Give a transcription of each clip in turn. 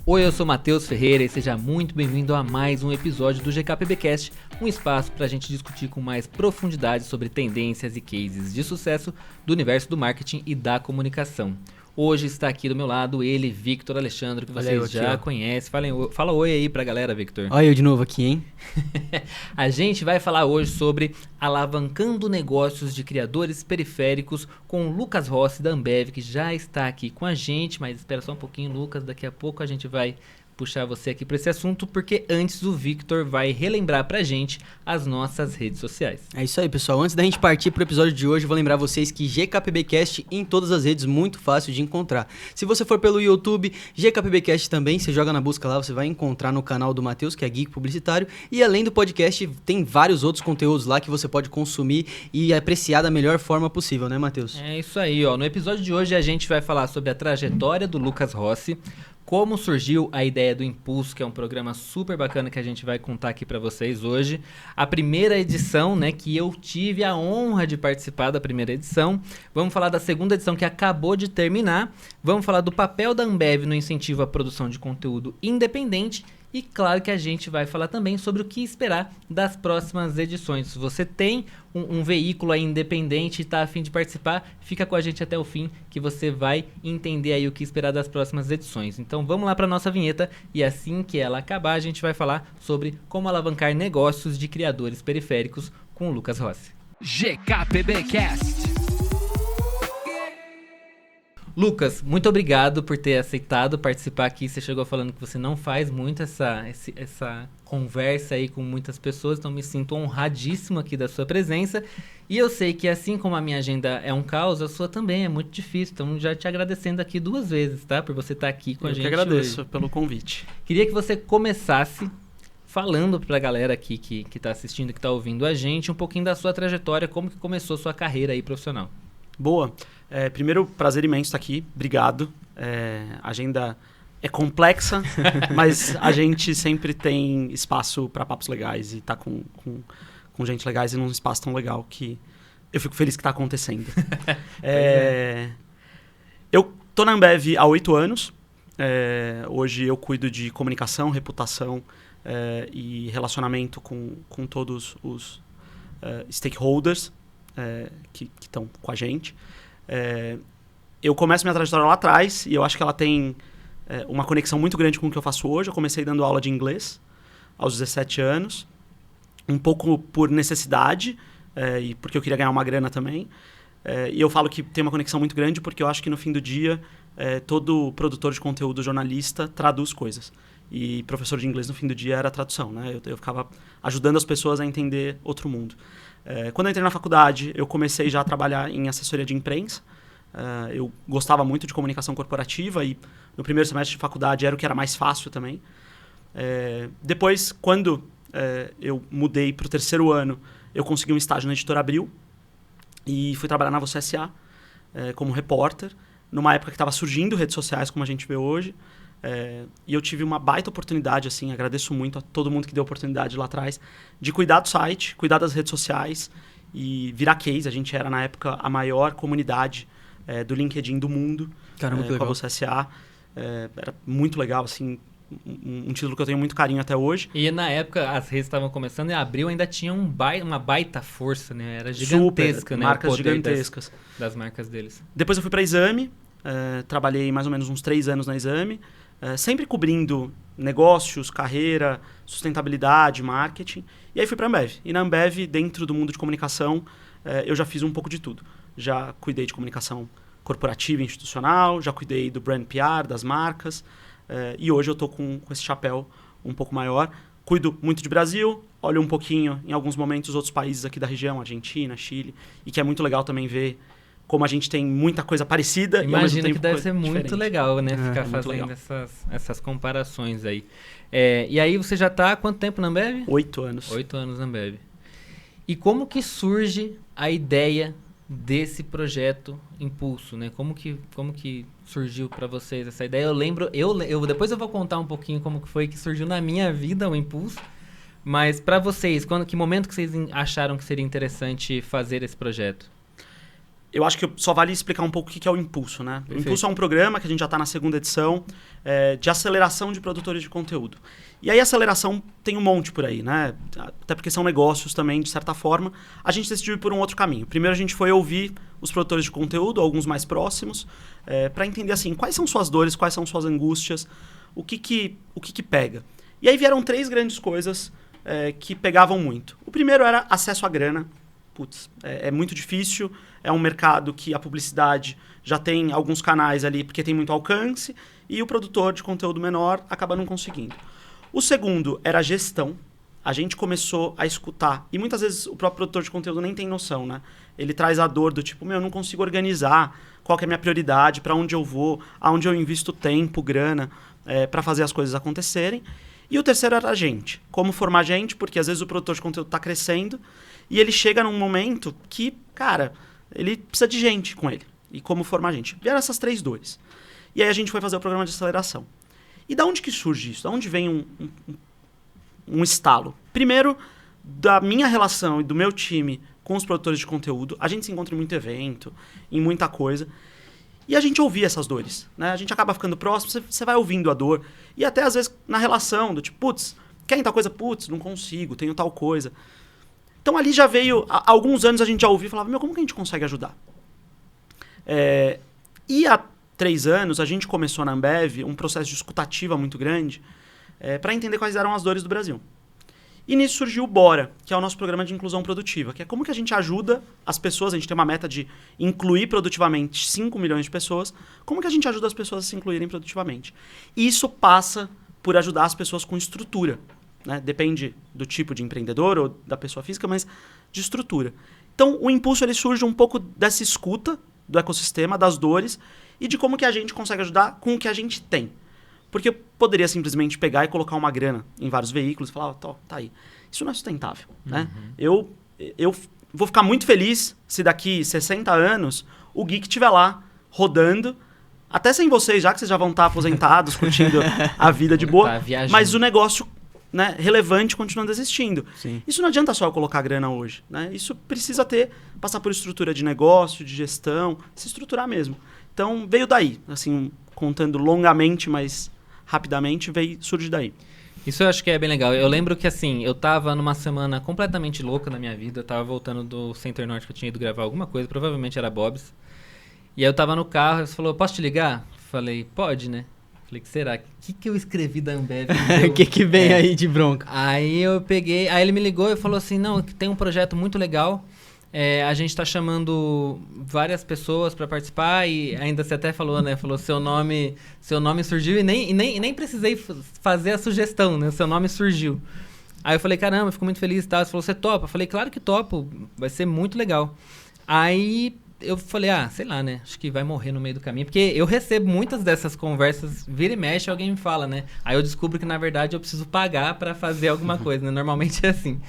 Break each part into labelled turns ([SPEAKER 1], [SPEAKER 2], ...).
[SPEAKER 1] Oi, eu sou Matheus Ferreira e seja muito bem-vindo a mais um episódio do GKPBcast, um espaço para a gente discutir com mais profundidade sobre tendências e cases de sucesso do universo do marketing e da comunicação. Hoje está aqui do meu lado ele, Victor Alexandre, que vocês já conhecem. Fala oi aí pra galera, Victor.
[SPEAKER 2] Olha eu de novo aqui, hein?
[SPEAKER 1] A gente vai falar hoje sobre alavancando negócios de criadores periféricos com o Lucas Rossi da Ambev, que já está aqui com a gente, mas espera só um pouquinho, Lucas, daqui a pouco a gente vai puxar você aqui para esse assunto, porque antes o Victor vai relembrar pra gente as nossas redes sociais.
[SPEAKER 2] É isso aí, pessoal. Antes da gente partir pro episódio de hoje, eu vou lembrar vocês que GKPBcast em todas as redes, muito fácil de encontrar. Se você for pelo YouTube, GKPBcast também, você joga na busca lá, você vai encontrar no canal do Matheus, que é Geek Publicitário, e além do podcast, tem vários outros conteúdos lá que você pode consumir e apreciar da melhor forma possível, né, Matheus?
[SPEAKER 1] É isso aí, ó. No episódio de hoje a gente vai falar sobre a trajetória do Lucas Rossi, como surgiu a ideia do Impulso, que é um programa super bacana que a gente vai contar aqui para vocês hoje. A primeira edição, né, que eu tive a honra de participar da primeira edição. Vamos falar da segunda edição que acabou de terminar. Vamos falar do papel da Ambev no incentivo à produção de conteúdo independente. E claro que a gente vai falar também sobre o que esperar das próximas edições. Se você tem um veículo aí independente e está a fim de participar, fica com a gente até o fim que você vai entender aí o que esperar das próximas edições. Então vamos lá para a nossa vinheta e assim que ela acabar a gente vai falar sobre como alavancar negócios de criadores periféricos com o Lucas Rossi. GKPBcast. Lucas, muito obrigado por ter aceitado participar aqui. Você chegou falando que você não faz muito essa conversa aí com muitas pessoas, então me sinto honradíssimo aqui da sua presença. E eu sei que assim como a minha agenda é um caos, a sua também é muito difícil. Então já te agradecendo aqui 2 vezes, tá? Por você estar aqui com a gente.
[SPEAKER 3] Eu que agradeço
[SPEAKER 1] hoje.
[SPEAKER 3] Pelo convite.
[SPEAKER 1] Queria que você começasse falando pra galera aqui que tá assistindo, que tá ouvindo a gente, um pouquinho da sua trajetória, como que começou sua carreira aí profissional.
[SPEAKER 3] Boa. Primeiro, prazer imenso estar aqui. Obrigado. A agenda é complexa, mas a gente sempre tem espaço para papos legais e tá com gente legais e num espaço tão legal que eu fico feliz que está acontecendo. Eu tô na Ambev há 8 anos. Hoje eu cuido de comunicação, reputação e relacionamento com todos os stakeholders que estão com a gente. Eu começo minha trajetória lá atrás e eu acho que ela tem uma conexão muito grande com o que eu faço hoje. Eu comecei dando aula de inglês aos 17 anos, um pouco por necessidade e porque eu queria ganhar uma grana também. E eu falo que tem uma conexão muito grande porque eu acho que no fim do dia todo produtor de conteúdo, jornalista, traduz coisas. E professor de inglês no fim do dia era a tradução, né? Eu ficava ajudando as pessoas a entender outro mundo. Quando eu entrei na faculdade, eu comecei já a trabalhar em assessoria de imprensa. Eu gostava muito de comunicação corporativa e no primeiro semestre de faculdade era o que era mais fácil também. Depois, quando eu mudei para o 3º ano, eu consegui um estágio na Editora Abril e fui trabalhar na Você S.A. Como repórter, numa época que estava surgindo redes sociais como a gente vê hoje. E eu tive uma baita oportunidade, assim, agradeço muito a todo mundo que deu oportunidade lá atrás, de cuidar do site, cuidar das redes sociais e virar case. A gente era, na época, a maior comunidade do LinkedIn do mundo.
[SPEAKER 2] Caramba, que legal.
[SPEAKER 3] Com a Você S.A. Era muito legal, assim, um título que eu tenho muito carinho até hoje.
[SPEAKER 1] E na época as redes estavam começando e a Abril ainda tinha uma baita força, né? Era gigantesca,
[SPEAKER 3] super,
[SPEAKER 1] né?
[SPEAKER 3] Marcas
[SPEAKER 1] o poder
[SPEAKER 3] gigantescas.
[SPEAKER 1] das marcas deles.
[SPEAKER 3] Depois eu fui para Exame, trabalhei mais ou menos uns 3 anos na Exame, sempre cobrindo negócios, carreira, sustentabilidade, marketing. E aí fui para a Ambev. E na Ambev, dentro do mundo de comunicação, eu já fiz um pouco de tudo. Já cuidei de comunicação corporativa e institucional, já cuidei do brand PR, das marcas. E hoje eu estou com esse chapéu um pouco maior. Cuido muito de Brasil, olho um pouquinho, em alguns momentos, outros países aqui da região, Argentina, Chile. E que é muito legal também ver como a gente tem muita coisa parecida.
[SPEAKER 1] Imagino
[SPEAKER 3] e
[SPEAKER 1] que deve ser muito
[SPEAKER 3] diferente.
[SPEAKER 1] legal, né? Ficar fazendo essas comparações aí. E aí você já está há quanto tempo na Ambev?
[SPEAKER 3] 8 anos.
[SPEAKER 1] 8 anos na Ambev. E como que surge a ideia desse projeto Impulso, né? Como que surgiu para vocês essa ideia? Eu lembro, depois eu vou contar um pouquinho como que foi que surgiu na minha vida o Impulso, mas para vocês, que momento que vocês acharam que seria interessante fazer esse projeto?
[SPEAKER 3] eu acho que só vale explicar um pouco o que é o Impulso, né?
[SPEAKER 2] Perfeito.
[SPEAKER 3] O Impulso é um programa que a gente já está na 2ª edição de aceleração de produtores de conteúdo. E aí aceleração tem um monte por aí, né? Até porque são negócios também, de certa forma. A gente decidiu ir por um outro caminho. Primeiro a gente foi ouvir os produtores de conteúdo, alguns mais próximos, para entender assim, quais são suas dores, quais são suas angústias, o que pega. E aí vieram 3 grandes coisas que pegavam muito. O primeiro era acesso à grana. Putz, é muito difícil, é um mercado que a publicidade já tem alguns canais ali porque tem muito alcance e o produtor de conteúdo menor acaba não conseguindo. O segundo era a gestão. A gente começou a escutar, e muitas vezes o próprio produtor de conteúdo nem tem noção, né? Ele traz a dor do tipo, eu não consigo organizar, qual que é a minha prioridade, para onde eu vou, aonde eu invisto tempo, grana, para fazer as coisas acontecerem. E o terceiro era a gente. Como formar gente, porque às vezes o produtor de conteúdo está crescendo e ele chega num momento que, cara, ele precisa de gente com ele. E como formar gente. Vieram essas 3 dores. E aí a gente foi fazer o programa de aceleração. E da onde que surge isso? Da onde vem um estalo? Primeiro, da minha relação e do meu time com os produtores de conteúdo. A gente se encontra em muito evento, em muita coisa. E a gente ouvia essas dores, né? A gente acaba ficando próximo, você vai ouvindo a dor. E até, às vezes, na relação, do tipo, putz, querem tal coisa? Putz, não consigo, tenho tal coisa. Então, ali já veio... Há alguns anos a gente já ouvia e falava, como que a gente consegue ajudar? E há 3 anos, a gente começou na Ambev um processo de escutativa muito grande para entender quais eram as dores do Brasil. E nisso surgiu o Bora, que é o nosso programa de inclusão produtiva, que é como que a gente ajuda as pessoas, a gente tem uma meta de incluir produtivamente 5 milhões de pessoas, como que a gente ajuda as pessoas a se incluírem produtivamente. E isso passa por ajudar as pessoas com estrutura, né? Depende do tipo de empreendedor ou da pessoa física, mas de estrutura. Então, o Impulso ele surge um pouco dessa escuta do ecossistema, das dores, e de como que a gente consegue ajudar com o que a gente tem. Porque eu poderia simplesmente pegar e colocar uma grana em vários veículos e falar, tá aí. Isso não é sustentável, né? Eu vou ficar muito feliz se daqui 60 anos o Geek estiver lá, rodando, até sem vocês, já que vocês já vão estar aposentados, curtindo a vida de boa, mas o negócio, né, relevante continuando existindo.
[SPEAKER 2] Sim.
[SPEAKER 3] Isso não adianta só eu colocar grana hoje, né? Isso precisa passar por estrutura de negócio, de gestão, se estruturar mesmo. Então, veio daí, assim, contando longamente, mas rapidamente, surge daí.
[SPEAKER 1] Isso eu acho que é bem legal. Eu lembro que, assim, eu tava numa semana completamente louca na minha vida. Eu tava voltando do Center Norte, que eu tinha ido gravar alguma coisa, provavelmente era Bob's. E aí eu tava no carro, e você falou, posso te ligar? Falei, pode, né? Falei, que será? O que eu escrevi da Ambev?
[SPEAKER 2] O que vem aí de bronca?
[SPEAKER 1] Aí eu peguei, aí ele me ligou e falou assim, não, tem um projeto muito legal. A gente tá chamando várias pessoas para participar e ainda você até falou, né? Falou seu nome surgiu e nem precisei fazer a sugestão, né? Seu nome surgiu. Aí eu falei, caramba, fico muito feliz e tal. Você falou, você topa? Eu falei, claro que topo, vai ser muito legal. Aí eu falei, sei lá, né? Acho que vai morrer no meio do caminho. Porque eu recebo muitas dessas conversas, vira e mexe, alguém me fala, né? Aí eu descubro que, na verdade, eu preciso pagar para fazer alguma coisa, né? Normalmente é assim.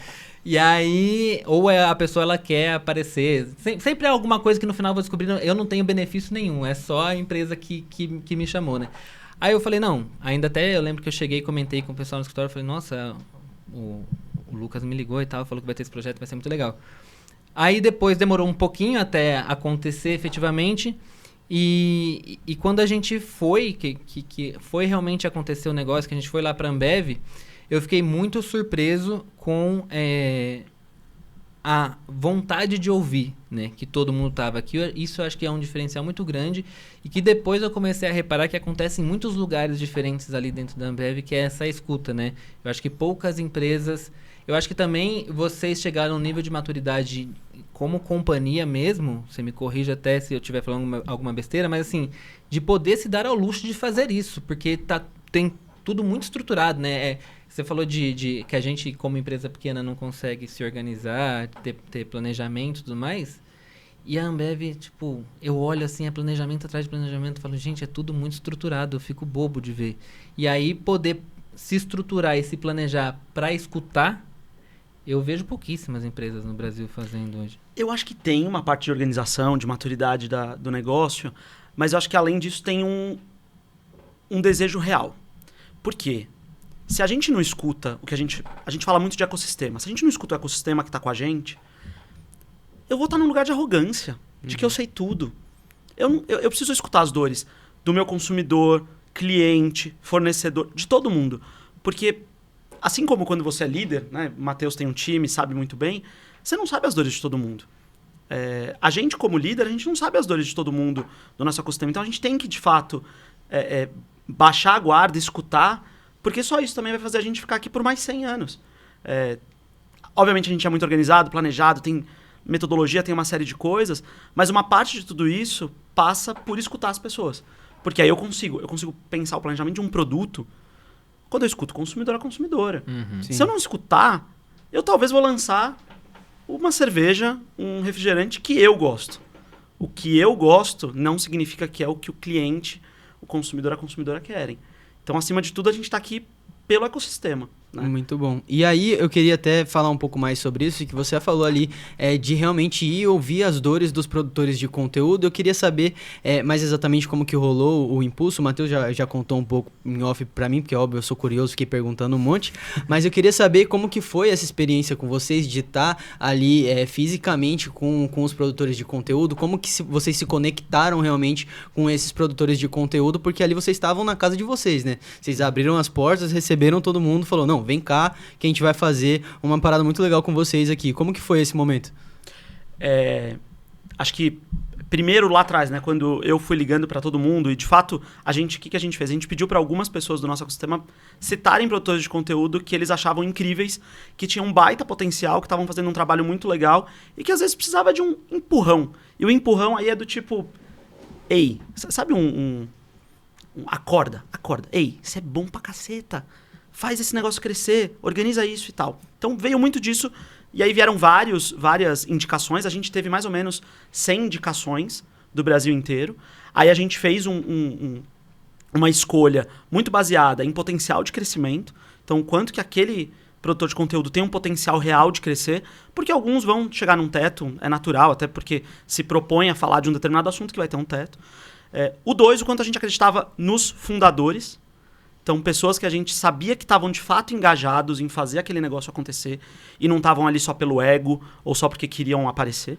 [SPEAKER 1] E aí, ou a pessoa ela quer aparecer. Sempre é alguma coisa que no final eu vou descobrir, eu não tenho benefício nenhum, é só a empresa que me chamou, né? Aí eu falei, não, ainda até eu lembro que eu cheguei e comentei com o pessoal no escritório, falei, nossa, o Lucas me ligou e tal, falou que vai ter esse projeto, vai ser muito legal. Aí depois demorou um pouquinho até acontecer efetivamente, e quando a gente foi, que foi realmente acontecer o negócio, que a gente foi lá pra Ambev, eu fiquei muito surpreso com a vontade de ouvir, né? Que todo mundo tava aqui. Isso eu acho que é um diferencial muito grande e que depois eu comecei a reparar que acontece em muitos lugares diferentes ali dentro da Ambev, que é essa escuta, né? Eu acho que poucas empresas... Eu acho que também vocês chegaram a um nível de maturidade como companhia mesmo, você me corrige até se eu estiver falando alguma besteira, mas assim, de poder se dar ao luxo de fazer isso, porque tem tudo muito estruturado, né? Você falou de que a gente, como empresa pequena, não consegue se organizar, ter planejamento e tudo mais. E a Ambev, tipo, eu olho assim, é planejamento atrás de planejamento, e falo, gente, é tudo muito estruturado, eu fico bobo de ver. E aí, poder se estruturar e se planejar para escutar, eu vejo pouquíssimas empresas no Brasil fazendo hoje.
[SPEAKER 3] Eu acho que tem uma parte de organização, de maturidade do negócio, mas eu acho que além disso tem um desejo real. Por quê? Se a gente não escuta o que a gente fala muito de ecossistema. Se a gente não escuta o ecossistema que está com a gente, eu vou estar num lugar de arrogância. de que eu sei tudo. Eu preciso escutar as dores do meu consumidor, cliente, fornecedor, de todo mundo. Porque, assim como quando você é líder, né? O Matheus tem um time, sabe muito bem, você não sabe as dores de todo mundo. A gente, como líder, a gente não sabe as dores de todo mundo do nosso ecossistema. Então, a gente tem que, de fato, baixar a guarda, escutar, porque só isso também vai fazer a gente ficar aqui por mais 100 anos. Obviamente, a gente é muito organizado, planejado, tem metodologia, tem uma série de coisas, mas uma parte de tudo isso passa por escutar as pessoas. Porque aí eu consigo pensar o planejamento de um produto quando eu escuto consumidor a consumidora. Se eu não escutar, eu talvez vou lançar uma cerveja, um refrigerante que eu gosto. O que eu gosto não significa que é o que o cliente, o consumidor a consumidora querem. Então, acima de tudo, a gente está aqui pelo ecossistema. Né?
[SPEAKER 2] Muito bom. E aí eu queria até falar um pouco mais sobre isso, que você falou ali de realmente ir ouvir as dores dos produtores de conteúdo. Eu queria saber mais exatamente como que rolou o impulso. O Matheus já contou um pouco em off pra mim, porque óbvio, eu sou curioso, fiquei perguntando um monte. Mas eu queria saber como que foi essa experiência com vocês de estar ali fisicamente com os produtores de conteúdo, como que vocês se conectaram realmente com esses produtores de conteúdo, porque ali vocês estavam na casa de vocês, né? Vocês abriram as portas, receberam todo mundo, falou, não, vem cá, que a gente vai fazer uma parada muito legal com vocês aqui. Como que foi esse momento?
[SPEAKER 3] Acho que primeiro lá atrás, né, quando eu fui ligando para todo mundo, e de fato, o que a gente fez? A gente pediu para algumas pessoas do nosso ecossistema citarem produtores de conteúdo que eles achavam incríveis, que tinham um baita potencial, que estavam fazendo um trabalho muito legal e que às vezes precisava de um empurrão. E o empurrão aí é do tipo, ei, sabe acorda. Ei, isso é bom pra caceta. Faz esse negócio crescer, organiza isso e tal. Então veio muito disso, e aí vieram várias indicações. A gente teve mais ou menos 100 indicações do Brasil inteiro. Aí a gente fez uma escolha muito baseada em potencial de crescimento. Então, quanto que aquele produtor de conteúdo tem um potencial real de crescer, porque alguns vão chegar num teto, é natural, até porque se propõe a falar de um determinado assunto que vai ter um teto. O 2, o quanto a gente acreditava nos fundadores. Então, pessoas que a gente sabia que estavam de fato engajados em fazer aquele negócio acontecer e não estavam ali só pelo ego ou só porque queriam aparecer.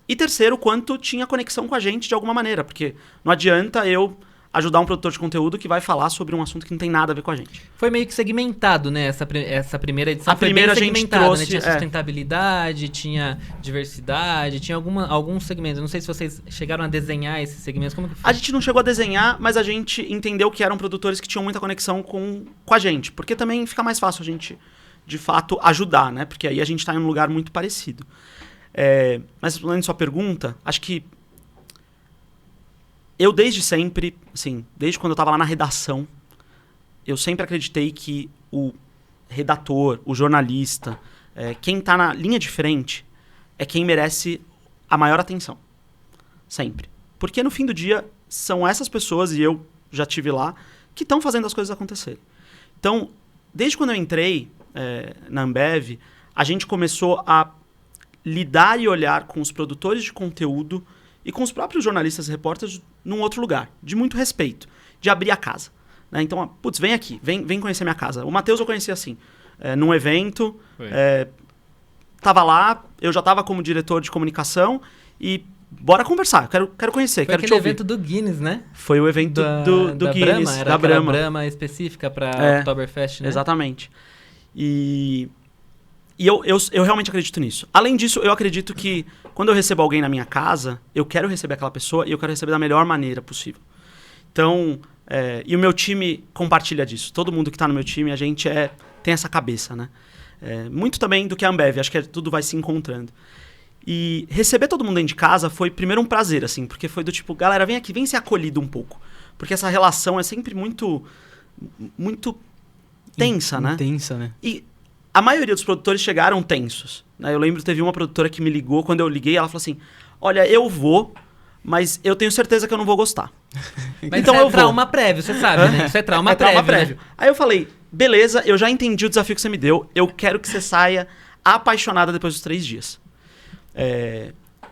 [SPEAKER 3] E terceiro, quanto tinha conexão com a gente de alguma maneira, porque não adianta eu ajudar um produtor de conteúdo que vai falar sobre um assunto que não tem nada a ver com a gente.
[SPEAKER 1] Foi meio que segmentado, né? Essa primeira edição foi
[SPEAKER 3] primeira
[SPEAKER 1] bem segmentada,
[SPEAKER 3] trouxe,
[SPEAKER 1] né? Tinha sustentabilidade, tinha diversidade, tinha alguns segmentos. Eu não sei se vocês chegaram a desenhar esses segmentos. Como que foi?
[SPEAKER 3] A gente não chegou a desenhar, mas a gente entendeu que eram produtores que tinham muita conexão com a gente, porque também fica mais fácil a gente, de fato, ajudar, né? Porque aí a gente está em um lugar muito parecido. Mas respondendo a sua pergunta, acho que eu desde sempre, assim, desde quando eu estava lá na redação, eu sempre acreditei que o redator, o jornalista, quem está na linha de frente é quem merece a maior atenção. Sempre. Porque no fim do dia, são essas pessoas, e eu já estive lá, que estão fazendo as coisas acontecerem. Então, desde quando eu entrei na Ambev, a gente começou a lidar e olhar com os produtores de conteúdo e com os próprios jornalistas e repórteres num outro lugar, de muito respeito, de abrir a casa. Né? Então, putz, vem aqui, vem conhecer minha casa. O Matheus eu conheci assim, num evento, tava lá, eu já tava como diretor de comunicação e bora conversar, quero conhecer, quero te ouvir.
[SPEAKER 1] Foi aquele evento do Guinness, né?
[SPEAKER 3] Foi o evento do Guinness,
[SPEAKER 1] Brahma,
[SPEAKER 3] da Brahma.
[SPEAKER 1] Brahma específica para Oktoberfest, né?
[SPEAKER 3] Exatamente. E eu realmente acredito nisso. Além disso, eu acredito que quando eu recebo alguém na minha casa, eu quero receber aquela pessoa e eu quero receber da melhor maneira possível. Então, e o meu time compartilha disso. Todo mundo que está no meu time, a gente tem essa cabeça, né? Muito também do que a Ambev, acho que tudo vai se encontrando. E receber todo mundo dentro de casa foi primeiro um prazer, assim, porque foi do tipo, galera, vem aqui, vem ser acolhido um pouco. Porque essa relação é sempre muito tensa, né?
[SPEAKER 2] Intensa, né?
[SPEAKER 3] E a maioria dos produtores chegaram tensos. Né? Eu lembro que teve uma produtora que me ligou, quando eu liguei, ela falou assim, olha, eu vou, mas eu tenho certeza que eu não vou gostar.
[SPEAKER 1] Mas
[SPEAKER 3] então
[SPEAKER 1] isso
[SPEAKER 3] eu
[SPEAKER 1] trauma prévio, você sabe, né? Isso é trauma prévio. Né?
[SPEAKER 3] Aí eu falei, beleza, eu já entendi o desafio que você me deu, eu quero que você saia apaixonada depois dos 3 dias.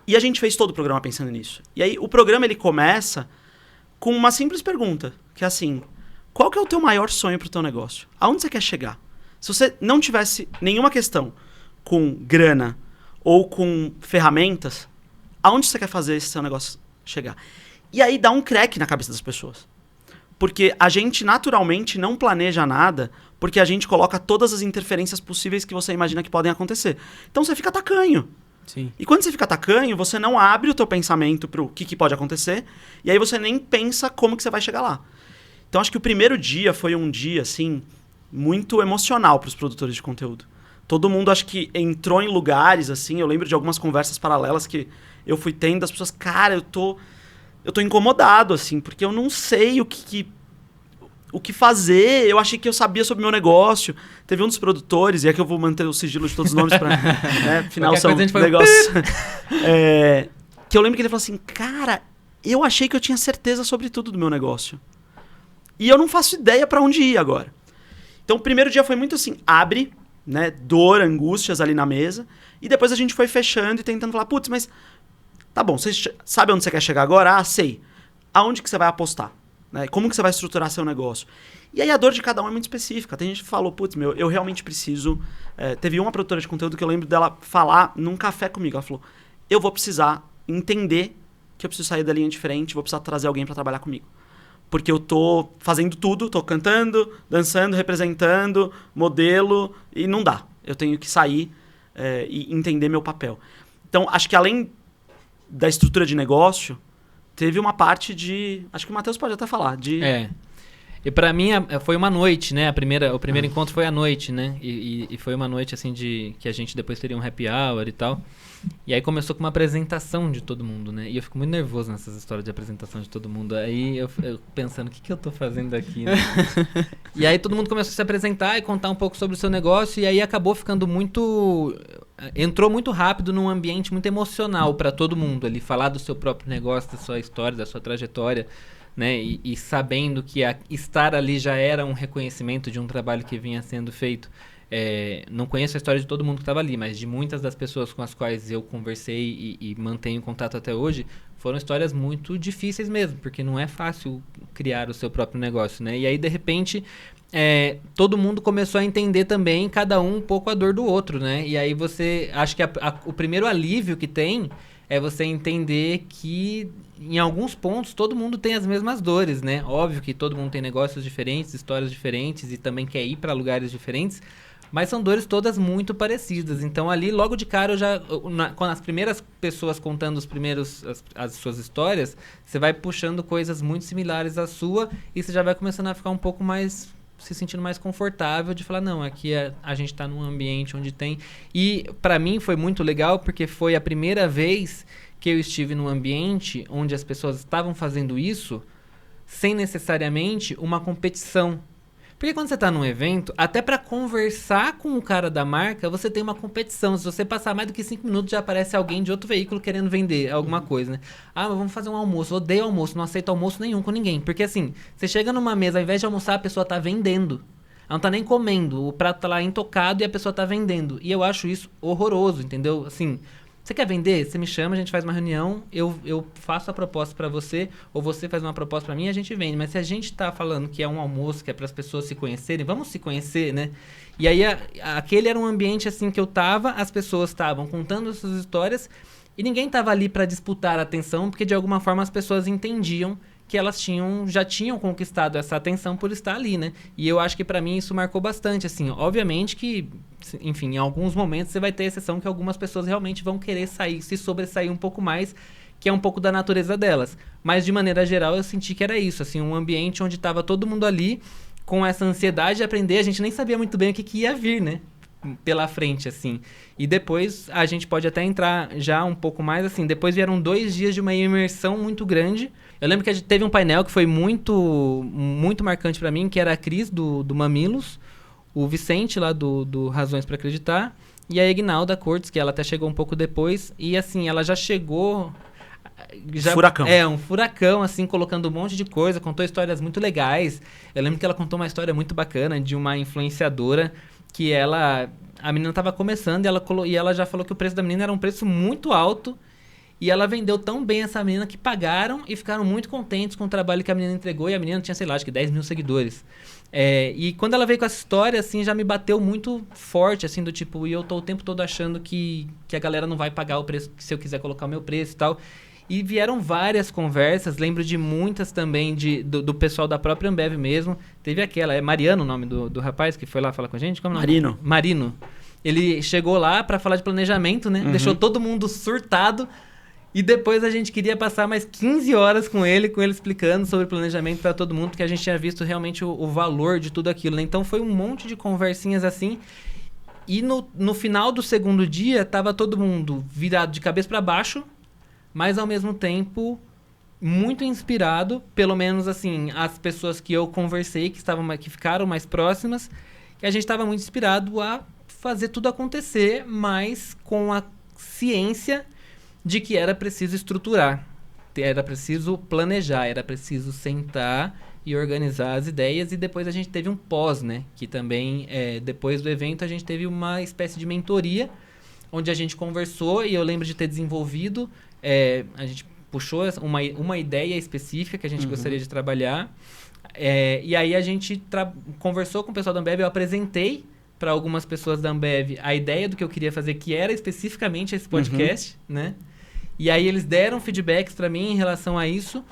[SPEAKER 3] E a gente fez todo o programa pensando nisso. E aí o programa ele começa com uma simples pergunta, que é assim, qual que é o teu maior sonho pro teu negócio? Aonde você quer chegar? Se você não tivesse nenhuma questão com grana ou com ferramentas, aonde você quer fazer esse seu negócio chegar? E aí dá um crack na cabeça das pessoas. Porque a gente naturalmente não planeja nada, porque a gente coloca todas as interferências possíveis que você imagina que podem acontecer. Então você fica tacanho.
[SPEAKER 2] Sim.
[SPEAKER 3] E quando você fica tacanho, você não abre o teu pensamento pro que pode acontecer, e aí você nem pensa como que você vai chegar lá. Então acho que o primeiro dia foi um dia, assim, muito emocional para os produtores de conteúdo. Todo mundo acho que entrou em lugares, assim, eu lembro de algumas conversas paralelas que eu fui tendo, das pessoas, cara, eu tô incomodado, assim, porque eu não sei o que fazer, eu achei que eu sabia sobre o meu negócio. Teve um dos produtores, e aqui eu vou manter o sigilo de todos os nomes pra, né, afinal são negócios... que eu lembro que ele falou assim, cara, eu achei que eu tinha certeza sobre tudo do meu negócio. E eu não faço ideia pra onde ir agora. Então o primeiro dia foi muito assim, abre, né, dor, angústias ali na mesa, e depois a gente foi fechando e tentando falar, putz, mas tá bom, você sabe onde você quer chegar agora? Ah, sei. Aonde que você vai apostar? Né? Como que você vai estruturar seu negócio? E aí a dor de cada um é muito específica. Tem gente que falou, putz, eu realmente preciso... teve uma produtora de conteúdo que eu lembro dela falar num café comigo. Ela falou, eu vou precisar entender que eu preciso sair da linha de frente, vou precisar trazer alguém para trabalhar comigo. Porque eu tô fazendo tudo, tô cantando, dançando, representando, modelo, e não dá. Eu tenho que sair e entender meu papel. Então, acho que além da estrutura de negócio, teve uma parte de... Acho que o Matheus pode até falar.
[SPEAKER 1] E pra mim foi uma noite, né? O primeiro encontro foi à noite, né? E foi uma noite, assim, que a gente depois teria um happy hour e tal. E aí começou com uma apresentação de todo mundo, né? E eu fico muito nervoso nessas histórias de apresentação de todo mundo. Aí eu pensando, o que eu tô fazendo aqui, né? E aí todo mundo começou a se apresentar e contar um pouco sobre o seu negócio. E aí acabou ficando muito... Entrou muito rápido num ambiente muito emocional pra todo mundo ali. Falar do seu próprio negócio, da sua história, da sua trajetória, né? E sabendo que estar ali já era um reconhecimento de um trabalho que vinha sendo feito. Não conheço a história de todo mundo que estava ali, mas de muitas das pessoas com as quais eu conversei e mantenho contato até hoje, foram histórias muito difíceis mesmo, porque não é fácil criar o seu próprio negócio, né? E aí, de repente, todo mundo começou a entender também, cada um pouco a dor do outro, né? E aí você... Acho que o primeiro alívio que tem é você entender que, em alguns pontos, todo mundo tem as mesmas dores, né? Óbvio que todo mundo tem negócios diferentes, histórias diferentes e também quer ir para lugares diferentes, mas são dores todas muito parecidas. Então, ali, logo de cara, com as primeiras pessoas contando as suas histórias, você vai puxando coisas muito similares à sua e você já vai começando a ficar um pouco mais... se sentindo mais confortável de falar, não, aqui a gente tá num ambiente onde tem... E pra mim foi muito legal porque foi a primeira vez que eu estive num ambiente onde as pessoas estavam fazendo isso sem necessariamente uma competição. Porque quando você tá num evento, até pra conversar com o cara da marca, você tem uma competição. Se você passar mais do que 5 minutos, já aparece alguém de outro veículo querendo vender alguma coisa, né? Ah, mas vamos fazer um almoço. Eu odeio almoço, não aceito almoço nenhum com ninguém. Porque assim, você chega numa mesa, ao invés de almoçar, a pessoa tá vendendo. Ela não tá nem comendo. O prato tá lá intocado e a pessoa tá vendendo. E eu acho isso horroroso, entendeu? Assim... Você quer vender? Você me chama, a gente faz uma reunião, eu faço a proposta pra você, ou você faz uma proposta pra mim e a gente vende. Mas se a gente tá falando que é um almoço, que é para as pessoas se conhecerem, vamos se conhecer, né? E aí aquele era um ambiente assim que eu tava, as pessoas estavam contando as suas histórias e ninguém tava ali pra disputar a atenção, porque de alguma forma as pessoas entendiam que elas já tinham conquistado essa atenção por estar ali, né? E eu acho que pra mim isso marcou bastante, assim. Obviamente que, enfim, em alguns momentos você vai ter exceção que algumas pessoas realmente vão querer se sobressair um pouco mais, que é um pouco da natureza delas. Mas, de maneira geral, eu senti que era isso, assim, um ambiente onde tava todo mundo ali com essa ansiedade de aprender. A gente nem sabia muito bem o que ia vir, né? Pela frente, assim. E depois a gente pode até entrar já um pouco mais, assim. Depois vieram 2 dias de uma imersão muito grande. Eu lembro que a gente teve um painel que foi muito, muito marcante pra mim, que era a Cris, do Mamilos, o Vicente, lá do Razões pra Acreditar, e a Ignalda Cortes, que ela até chegou um pouco depois. E, assim, ela já chegou...
[SPEAKER 3] Furacão.
[SPEAKER 1] Um furacão, assim, colocando um monte de coisa, contou histórias muito legais. Eu lembro que ela contou uma história muito bacana de uma influenciadora que a menina tava começando e ela já falou que o preço da menina era um preço muito alto E ela vendeu tão bem essa menina que pagaram e ficaram muito contentes com o trabalho que a menina entregou. E a menina tinha, sei lá, acho que 10 mil seguidores. E quando ela veio com essa história, assim, já me bateu muito forte, assim, do tipo... E eu tô o tempo todo achando que a galera não vai pagar o preço se eu quiser colocar o meu preço e tal. E vieram várias conversas, lembro de muitas também do pessoal da própria Ambev mesmo. Teve aquela, é Mariano o nome do rapaz que foi lá falar com a gente? Como
[SPEAKER 3] Marino.
[SPEAKER 1] Marino. Ele chegou lá pra falar de planejamento, né? Deixou todo mundo surtado. E depois a gente queria passar mais 15 horas com ele explicando sobre planejamento para todo mundo, porque a gente tinha visto realmente o valor de tudo aquilo, né? Então foi um monte de conversinhas assim. E no final do segundo dia, tava todo mundo virado de cabeça para baixo, mas ao mesmo tempo muito inspirado, pelo menos assim, as pessoas que eu conversei, que ficaram mais próximas, que a gente estava muito inspirado a fazer tudo acontecer, mas com a ciência de que era preciso estruturar, era preciso planejar, era preciso sentar e organizar as ideias. E depois a gente teve um pós, né? Que também, depois do evento, a gente teve uma espécie de mentoria, onde a gente conversou e eu lembro de ter desenvolvido, a gente puxou uma ideia específica que a gente gostaria de trabalhar. E aí a gente conversou com o pessoal da Ambev, eu apresentei para algumas pessoas da Ambev a ideia do que eu queria fazer, que era especificamente esse podcast, né? E aí eles deram feedbacks para mim em relação a isso.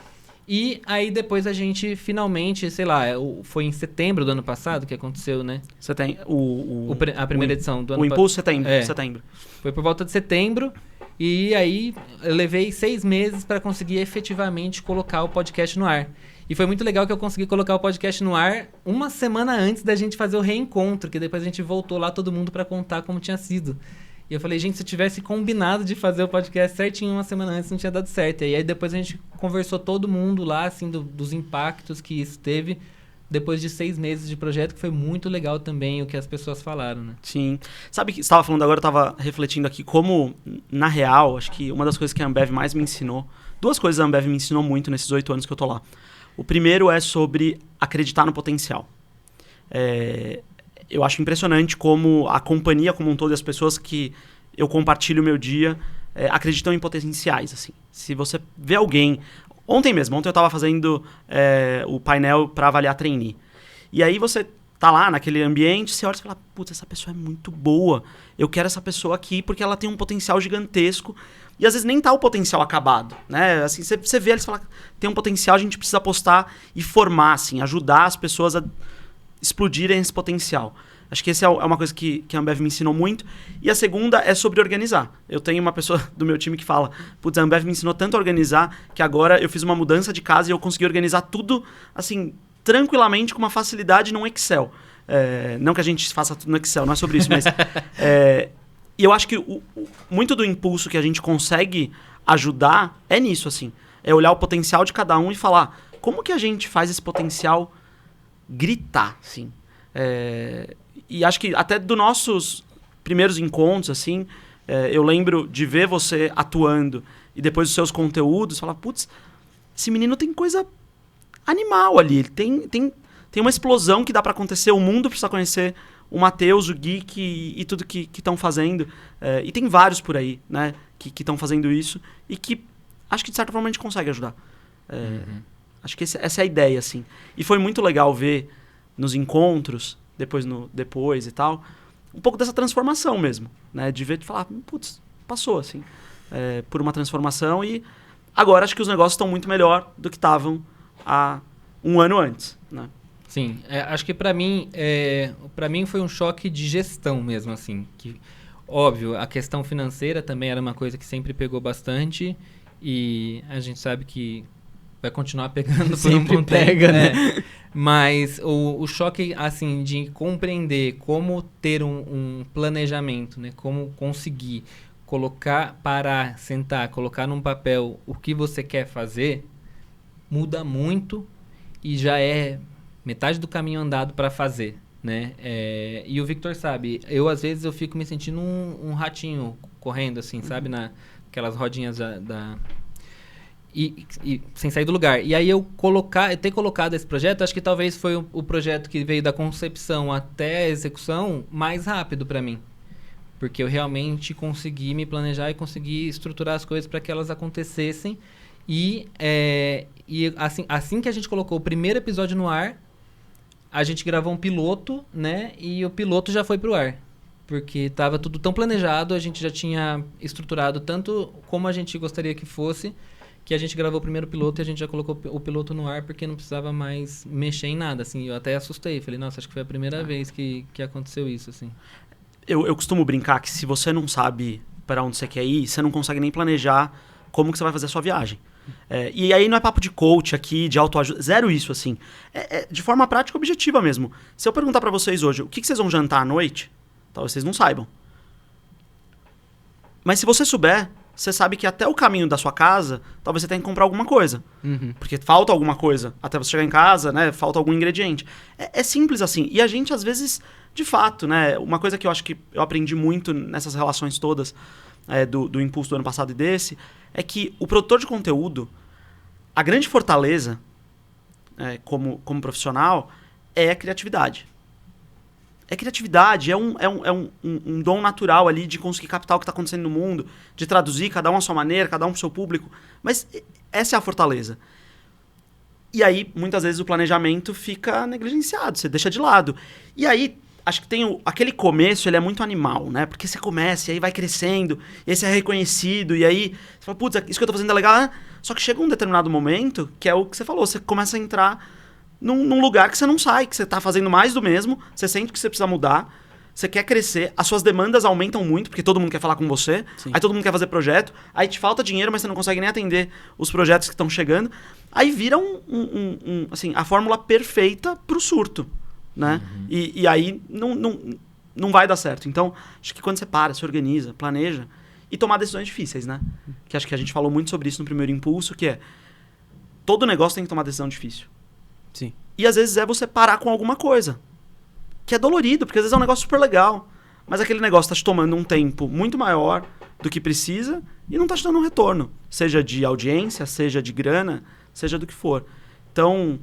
[SPEAKER 1] E aí depois a gente finalmente, sei lá, foi em setembro do ano passado que aconteceu, né?
[SPEAKER 3] Você tem
[SPEAKER 1] a primeira edição do ano
[SPEAKER 3] passado. O Impulso setembro.
[SPEAKER 1] Foi por volta de setembro. E aí eu levei 6 meses para conseguir efetivamente colocar o podcast no ar. E foi muito legal que eu consegui colocar o podcast no ar uma semana antes da gente fazer o reencontro, que depois a gente voltou lá todo mundo para contar como tinha sido. E eu falei, gente, se eu tivesse combinado de fazer o podcast certinho uma semana antes, não tinha dado certo. E aí depois a gente conversou todo mundo lá, assim, dos impactos que isso teve depois de 6 meses de projeto, que foi muito legal também o que as pessoas falaram, né?
[SPEAKER 3] Sim. Sabe que você estava falando agora, eu estava refletindo aqui como, na real, acho que uma das coisas que a Ambev mais me ensinou, 2 coisas a Ambev me ensinou muito nesses 8 anos que eu tô lá. O primeiro é sobre acreditar no potencial. Eu acho impressionante como a companhia como um todo e as pessoas que eu compartilho o meu dia acreditam em potenciais, assim. Se você vê alguém... Ontem eu estava fazendo o painel para avaliar trainee. E aí você tá lá naquele ambiente, você olha e fala, putz, essa pessoa é muito boa. Eu quero essa pessoa aqui porque ela tem um potencial gigantesco. E às vezes nem tá o potencial acabado, né? Assim, você vê eles falam, tem um potencial, a gente precisa apostar e formar, assim, ajudar as pessoas a explodirem esse potencial. Acho que essa é uma coisa que a Ambev me ensinou muito. E a segunda é sobre organizar. Eu tenho uma pessoa do meu time que fala, putz, a Ambev me ensinou tanto a organizar que agora eu fiz uma mudança de casa e eu consegui organizar tudo, assim, tranquilamente, com uma facilidade num Excel. Não que a gente faça tudo no Excel, não é sobre isso, mas... E eu acho que muito do impulso que a gente consegue ajudar é nisso, assim. É olhar o potencial de cada um e falar, como que a gente faz esse potencial gritar, assim? E acho que até dos nossos primeiros encontros, assim, eu lembro de ver você atuando e depois dos seus conteúdos, falar, putz, esse menino tem coisa animal ali, ele tem uma explosão que dá pra acontecer, o mundo precisa conhecer o Matheus, o Geek e tudo que estão fazendo. E tem vários por aí, né, que estão fazendo isso e que acho que de certa forma a gente consegue ajudar. Acho que essa é a ideia, assim. E foi muito legal ver nos encontros, depois e tal, um pouco dessa transformação mesmo, né, de ver, de falar, putz, passou, assim, por uma transformação e agora acho que os negócios estão muito melhor do que estavam há um ano antes, né.
[SPEAKER 1] Sim, acho que para mim foi um choque de gestão mesmo, assim. Que, óbvio, a questão financeira também era uma coisa que sempre pegou bastante e a gente sabe que vai continuar pegando por um bom tempo, né? Mas o choque, assim, de compreender como ter um planejamento, né? Como conseguir parar, sentar, colocar num papel o que você quer fazer, muda muito e já é metade do caminho andado para fazer, né? E o Victor sabe, às vezes eu fico me sentindo um ratinho correndo, assim, sabe? Naquelas rodinhas e sem sair do lugar. E aí eu ter colocado esse projeto, acho que talvez foi o projeto que veio da concepção até a execução mais rápido para mim. Porque eu realmente consegui me planejar e consegui estruturar as coisas para que elas acontecessem. E assim que a gente colocou o primeiro episódio no ar, a gente gravou um piloto, né? E o piloto já foi pro ar. Porque estava tudo tão planejado, a gente já tinha estruturado tanto como a gente gostaria que fosse, que a gente gravou o primeiro piloto e a gente já colocou o piloto no ar porque não precisava mais mexer em nada, assim. Eu até assustei, falei, nossa, acho que foi a primeira vez que aconteceu isso, assim.
[SPEAKER 3] Eu costumo brincar que se você não sabe para onde você quer ir, você não consegue nem planejar como que você vai fazer a sua viagem. E aí não é papo de coach aqui, de autoajuda, zero isso, assim. De forma prática e objetiva mesmo. Se eu perguntar para vocês hoje, o que vocês vão jantar à noite, talvez vocês não saibam. Mas se você souber, você sabe que até o caminho da sua casa, talvez você tenha que comprar alguma coisa. Porque falta alguma coisa. Até você chegar em casa, né? Falta algum ingrediente. É simples assim. E a gente, às vezes, de fato, né? Uma coisa que eu acho que eu aprendi muito nessas relações todas do Impulso do ano passado e desse, é que o produtor de conteúdo, a grande fortaleza como profissional é a criatividade. Criatividade, é um dom natural ali de conseguir captar o que está acontecendo no mundo, de traduzir, cada um à sua maneira, cada um para o seu público. Mas essa é a fortaleza. E aí, muitas vezes, o planejamento fica negligenciado, você deixa de lado. E aí, acho que tem aquele começo, ele é muito animal, né? Porque você começa, e aí vai crescendo, e aí você é reconhecido, e aí você fala, putz, isso que eu tô fazendo é legal. Só que chega um determinado momento, que é o que você falou, você começa a entrar num lugar que você não sai, que você tá fazendo mais do mesmo, você sente que você precisa mudar, você quer crescer, as suas demandas aumentam muito, porque todo mundo quer falar com você,
[SPEAKER 2] Sim.
[SPEAKER 3] Aí todo mundo quer fazer projeto, aí te falta dinheiro, mas você não consegue nem atender os projetos que estão chegando, aí vira assim, a fórmula perfeita pro surto, né? E aí não vai dar certo. Então, acho que quando você para, se organiza, planeja e tomar decisões difíceis, né? Que acho que a gente falou muito sobre isso no primeiro impulso, que é todo negócio tem que tomar decisão difícil.
[SPEAKER 2] Sim.
[SPEAKER 3] E às vezes é você parar com alguma coisa. Que é dolorido, porque às vezes é um negócio super legal. Mas aquele negócio tá te tomando um tempo muito maior do que precisa e não tá te dando um retorno. Seja de audiência, seja de grana, seja do que for. Então,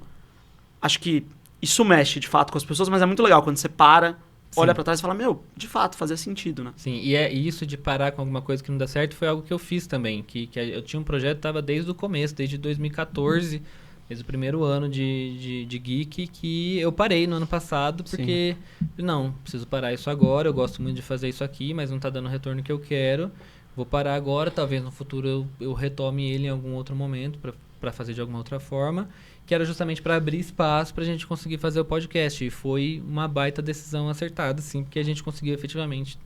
[SPEAKER 3] acho que isso mexe de fato com as pessoas, mas é muito legal quando você para, olha pra trás e fala, meu, de fato, fazia sentido, né?
[SPEAKER 1] Sim, e isso de parar com alguma coisa que não dá certo foi algo que eu fiz também. Que eu tinha um projeto que tava desde o começo, desde 2014... Desde o primeiro ano de Geek, que eu parei no ano passado, porque não, preciso parar isso agora, eu gosto muito de fazer isso aqui, mas não está dando o retorno que eu quero, vou parar agora, talvez no futuro eu retome ele em algum outro momento, para fazer de alguma outra forma, que era justamente para abrir espaço para a gente conseguir fazer o podcast, e foi uma baita decisão acertada, sim, porque a gente conseguiu efetivamente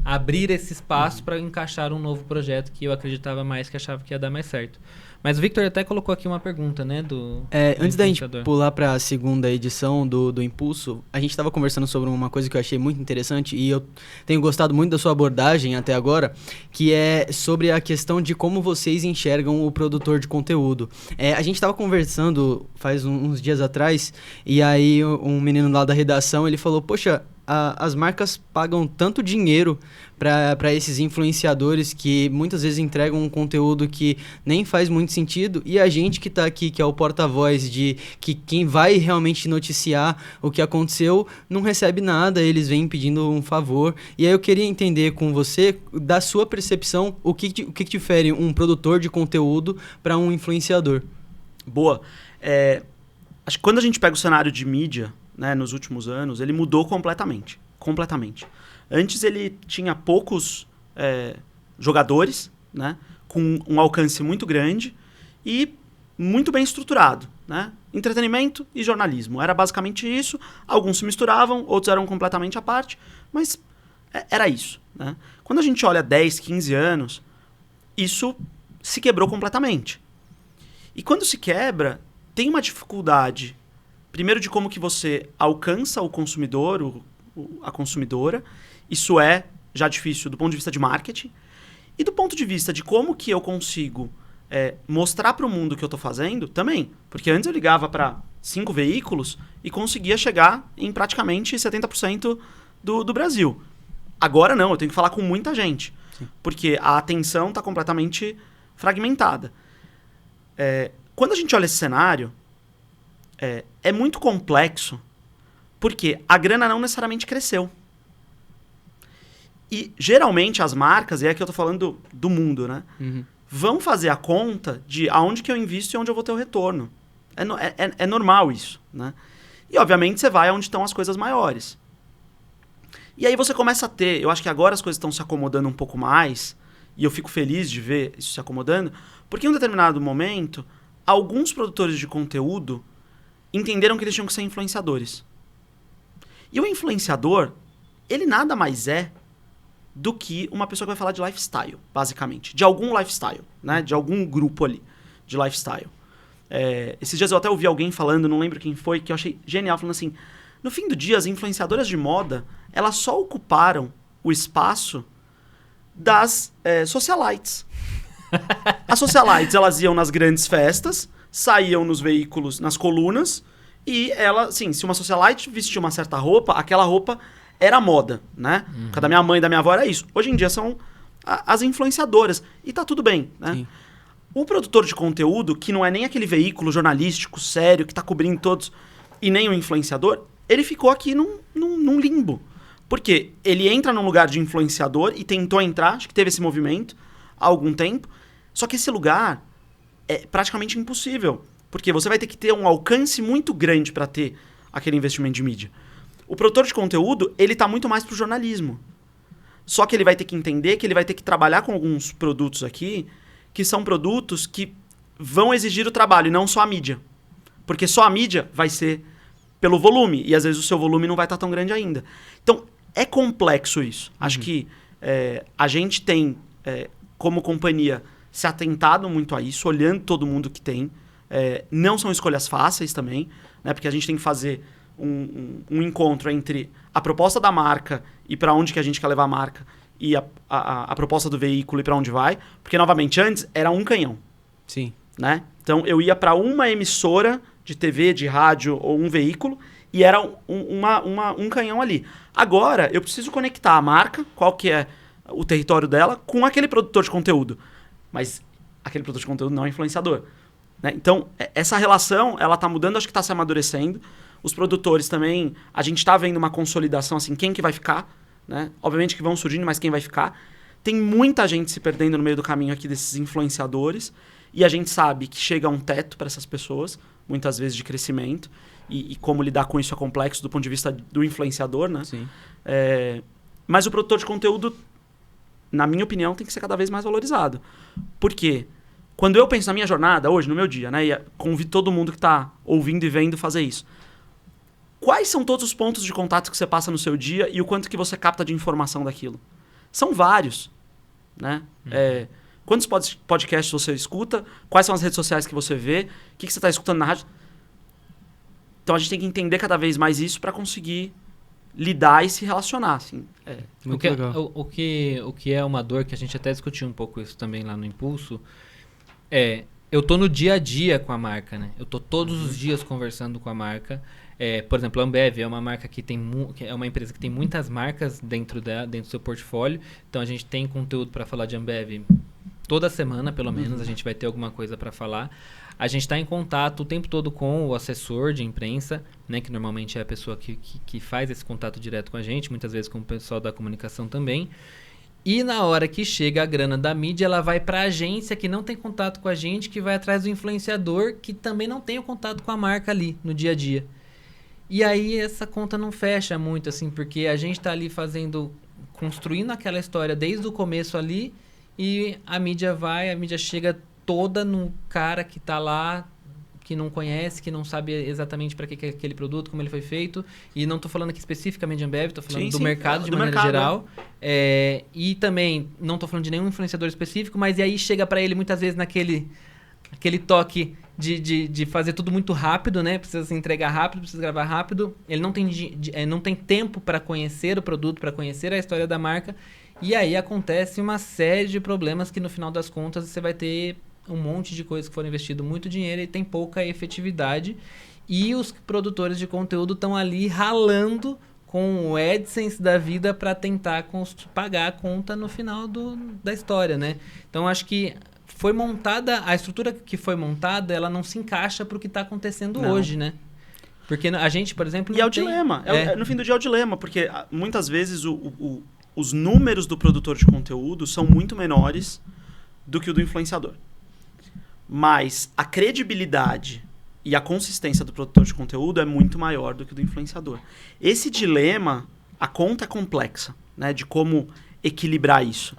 [SPEAKER 1] abrir esse espaço para encaixar um novo projeto que eu acreditava mais, que achava que ia dar mais certo. Mas o Victor até colocou aqui uma pergunta, né?
[SPEAKER 2] Antes da gente pular para a segunda edição do Impulso, a gente estava conversando sobre uma coisa que eu achei muito interessante e eu tenho gostado muito da sua abordagem até agora, que é sobre a questão de como vocês enxergam o produtor de conteúdo. A gente estava conversando faz uns dias atrás e aí um menino lá da redação, ele falou, poxa, as marcas pagam tanto dinheiro para esses influenciadores que muitas vezes entregam um conteúdo que nem faz muito sentido, e a gente que está aqui, que é o porta-voz de que quem vai realmente noticiar o que aconteceu, não recebe nada, eles vêm pedindo um favor. E aí eu queria entender com você, da sua percepção, o que difere um produtor de conteúdo para um influenciador?
[SPEAKER 3] Boa. Acho que quando a gente pega o cenário de mídia, né, nos últimos anos, ele mudou completamente. Antes ele tinha poucos jogadores, né, com um alcance muito grande e muito bem estruturado, né? Entretenimento e jornalismo. Era basicamente isso. Alguns se misturavam, outros eram completamente à parte, mas era isso, né? Quando a gente olha 10, 15 anos, isso se quebrou completamente. E quando se quebra, tem uma dificuldade, primeiro de como que você alcança o consumidor, a consumidora. Isso é já difícil do ponto de vista de marketing. E do ponto de vista de como que eu consigo mostrar para o mundo o que eu estou fazendo, também. Porque antes eu ligava para 5 veículos e conseguia chegar em praticamente 70% do Brasil. Agora não, eu tenho que falar com muita gente. Sim. Porque a atenção está completamente fragmentada. Quando a gente olha esse cenário, é muito complexo, porque a grana não necessariamente cresceu. E geralmente as marcas, e é que eu tô falando do mundo, né?
[SPEAKER 2] Uhum.
[SPEAKER 3] Vão fazer a conta de aonde que eu invisto e onde eu vou ter o retorno. É normal isso, né? E obviamente você vai aonde estão as coisas maiores. E aí você começa a ter, eu acho que agora as coisas estão se acomodando um pouco mais, e eu fico feliz de ver isso se acomodando, porque em um determinado momento, alguns produtores de conteúdo entenderam que eles tinham que ser influenciadores. E o influenciador, ele nada mais é do que uma pessoa que vai falar de lifestyle, basicamente. De algum lifestyle, né? De algum grupo ali de lifestyle. Esses dias eu até ouvi alguém falando, não lembro quem foi, que eu achei genial, falando assim, no fim do dia, as influenciadoras de moda, elas só ocuparam o espaço das socialites. As socialites, elas iam nas grandes festas, saíam nos veículos, nas colunas, e ela, assim, se uma socialite vestia uma certa roupa, aquela roupa era moda, né? Por causa da minha mãe e da minha avó era isso. Hoje em dia são as influenciadoras. E tá tudo bem, né?
[SPEAKER 2] Sim.
[SPEAKER 3] O produtor de conteúdo, que não é nem aquele veículo jornalístico sério, que tá cobrindo todos, e nem o influenciador, ele ficou aqui num limbo. Por quê? Ele entra num lugar de influenciador e tentou entrar, acho que teve esse movimento há algum tempo, só que esse lugar é praticamente impossível, porque você vai ter que ter um alcance muito grande para ter aquele investimento de mídia. O produtor de conteúdo, ele tá muito mais pro jornalismo. Só que ele vai ter que entender que ele vai ter que trabalhar com alguns produtos aqui, que são produtos que vão exigir o trabalho, e não só a mídia. Porque só a mídia vai ser pelo volume, e às vezes o seu volume não vai estar tão grande ainda. Então, é complexo isso. Acho que a gente tem, como companhia, se atentado muito a isso, olhando todo mundo que tem. Não são escolhas fáceis também, né? Porque a gente tem que fazer um encontro entre a proposta da marca e para onde que a gente quer levar a marca e a proposta do veículo e para onde vai. Porque, novamente, antes era um canhão.
[SPEAKER 2] Sim.
[SPEAKER 3] Né? Então, eu ia para uma emissora de TV, de rádio ou um veículo e era um canhão ali. Agora, eu preciso conectar a marca, qual que é o território dela, com aquele produtor de conteúdo. Mas aquele produtor de conteúdo não é influenciador. Né? Então, essa relação, ela tá mudando, acho que está se amadurecendo. Os produtores também, a gente está vendo uma consolidação, assim, quem que vai ficar, né? Obviamente que vão surgindo, mas quem vai ficar. Tem muita gente se perdendo no meio do caminho aqui desses influenciadores, e a gente sabe que chega a um teto para essas pessoas, muitas vezes de crescimento, e como lidar com isso é complexo do ponto de vista do influenciador, né?
[SPEAKER 2] Sim.
[SPEAKER 3] Mas o produtor de conteúdo, na minha opinião, tem que ser cada vez mais valorizado. Por quê? Quando eu penso na minha jornada, hoje, no meu dia, né? E convido todo mundo que está ouvindo e vendo fazer isso. Quais são todos os pontos de contato que você passa no seu dia e o quanto que você capta de informação daquilo? São vários, né? Quantos podcasts você escuta? Quais são as redes sociais que você vê? O que você está escutando na rádio? Então a gente tem que entender cada vez mais isso para conseguir lidar e se relacionar, assim.
[SPEAKER 2] Muito legal.
[SPEAKER 1] O que é uma dor, que a gente até discutiu um pouco isso também lá no Impulso, eu tô no dia a dia com a marca, né? Eu tô todos os dias conversando com a marca. Por exemplo, a Ambev é uma marca que é uma empresa que tem muitas marcas dentro do seu portfólio. Então a gente tem conteúdo para falar de Ambev toda semana, pelo menos, a gente vai ter alguma coisa para falar. A gente está em contato o tempo todo com o assessor de imprensa, né, que normalmente é a pessoa que faz esse contato direto com a gente, muitas vezes com o pessoal da comunicação também. E na hora que chega a grana da mídia, ela vai para a agência que não tem contato com a gente, que vai atrás do influenciador, que também não tem o contato com a marca ali no dia a dia. E aí essa conta não fecha muito, assim, porque a gente está ali construindo aquela história desde o começo ali, e a mídia chega toda no cara que está lá, que não conhece, que não sabe exatamente para que é aquele produto, como ele foi feito. E não estou falando aqui especificamente de Ambev, estou falando do mercado de maneira geral. E também não estou falando de nenhum influenciador específico, mas e aí chega para ele muitas vezes naquele toque de fazer tudo muito rápido, né? Precisa se entregar rápido, precisa gravar rápido. Ele não tem tempo para conhecer o produto, para conhecer a história da marca. E aí acontece uma série de problemas que no final das contas você vai ter um monte de coisas que foram investido muito dinheiro e tem pouca efetividade. E os produtores de conteúdo estão ali ralando com o AdSense da vida para tentar pagar a conta no final da história, né? Então acho que a estrutura que foi montada, ela não se encaixa para o que está acontecendo hoje, né? Porque a gente, por exemplo...
[SPEAKER 3] E é o dilema. No fim do dia é o dilema, porque muitas vezes os números do produtor de conteúdo são muito menores do que o do influenciador. Mas a credibilidade e a consistência do produtor de conteúdo é muito maior do que o do influenciador. Esse dilema, a conta é complexa, né? De como equilibrar isso.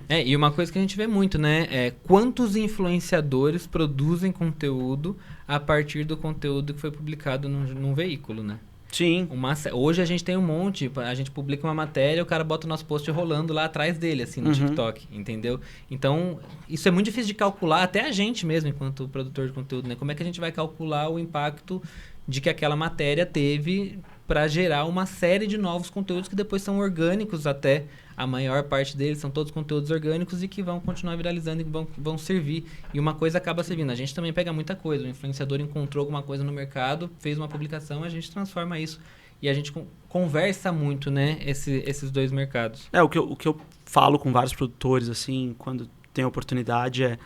[SPEAKER 1] E uma coisa que a gente vê muito, né? É quantos influenciadores produzem conteúdo a partir do conteúdo que foi publicado num veículo, né?
[SPEAKER 3] Sim.
[SPEAKER 1] Hoje a gente tem um monte, a gente publica uma matéria, o cara bota o nosso post rolando lá atrás dele, assim, no TikTok, entendeu? Então, isso é muito difícil de calcular, até a gente mesmo, enquanto produtor de conteúdo, né? Como é que a gente vai calcular o impacto de que aquela matéria teve para gerar uma série de novos conteúdos que depois são orgânicos até. A maior parte deles são todos conteúdos orgânicos e que vão continuar viralizando e vão servir. E uma coisa acaba servindo. A gente também pega muita coisa. O influenciador encontrou alguma coisa no mercado, fez uma publicação, a gente transforma isso. E a gente conversa muito, né, esses dois mercados.
[SPEAKER 3] O que eu falo com vários produtores, assim, quando tem oportunidade,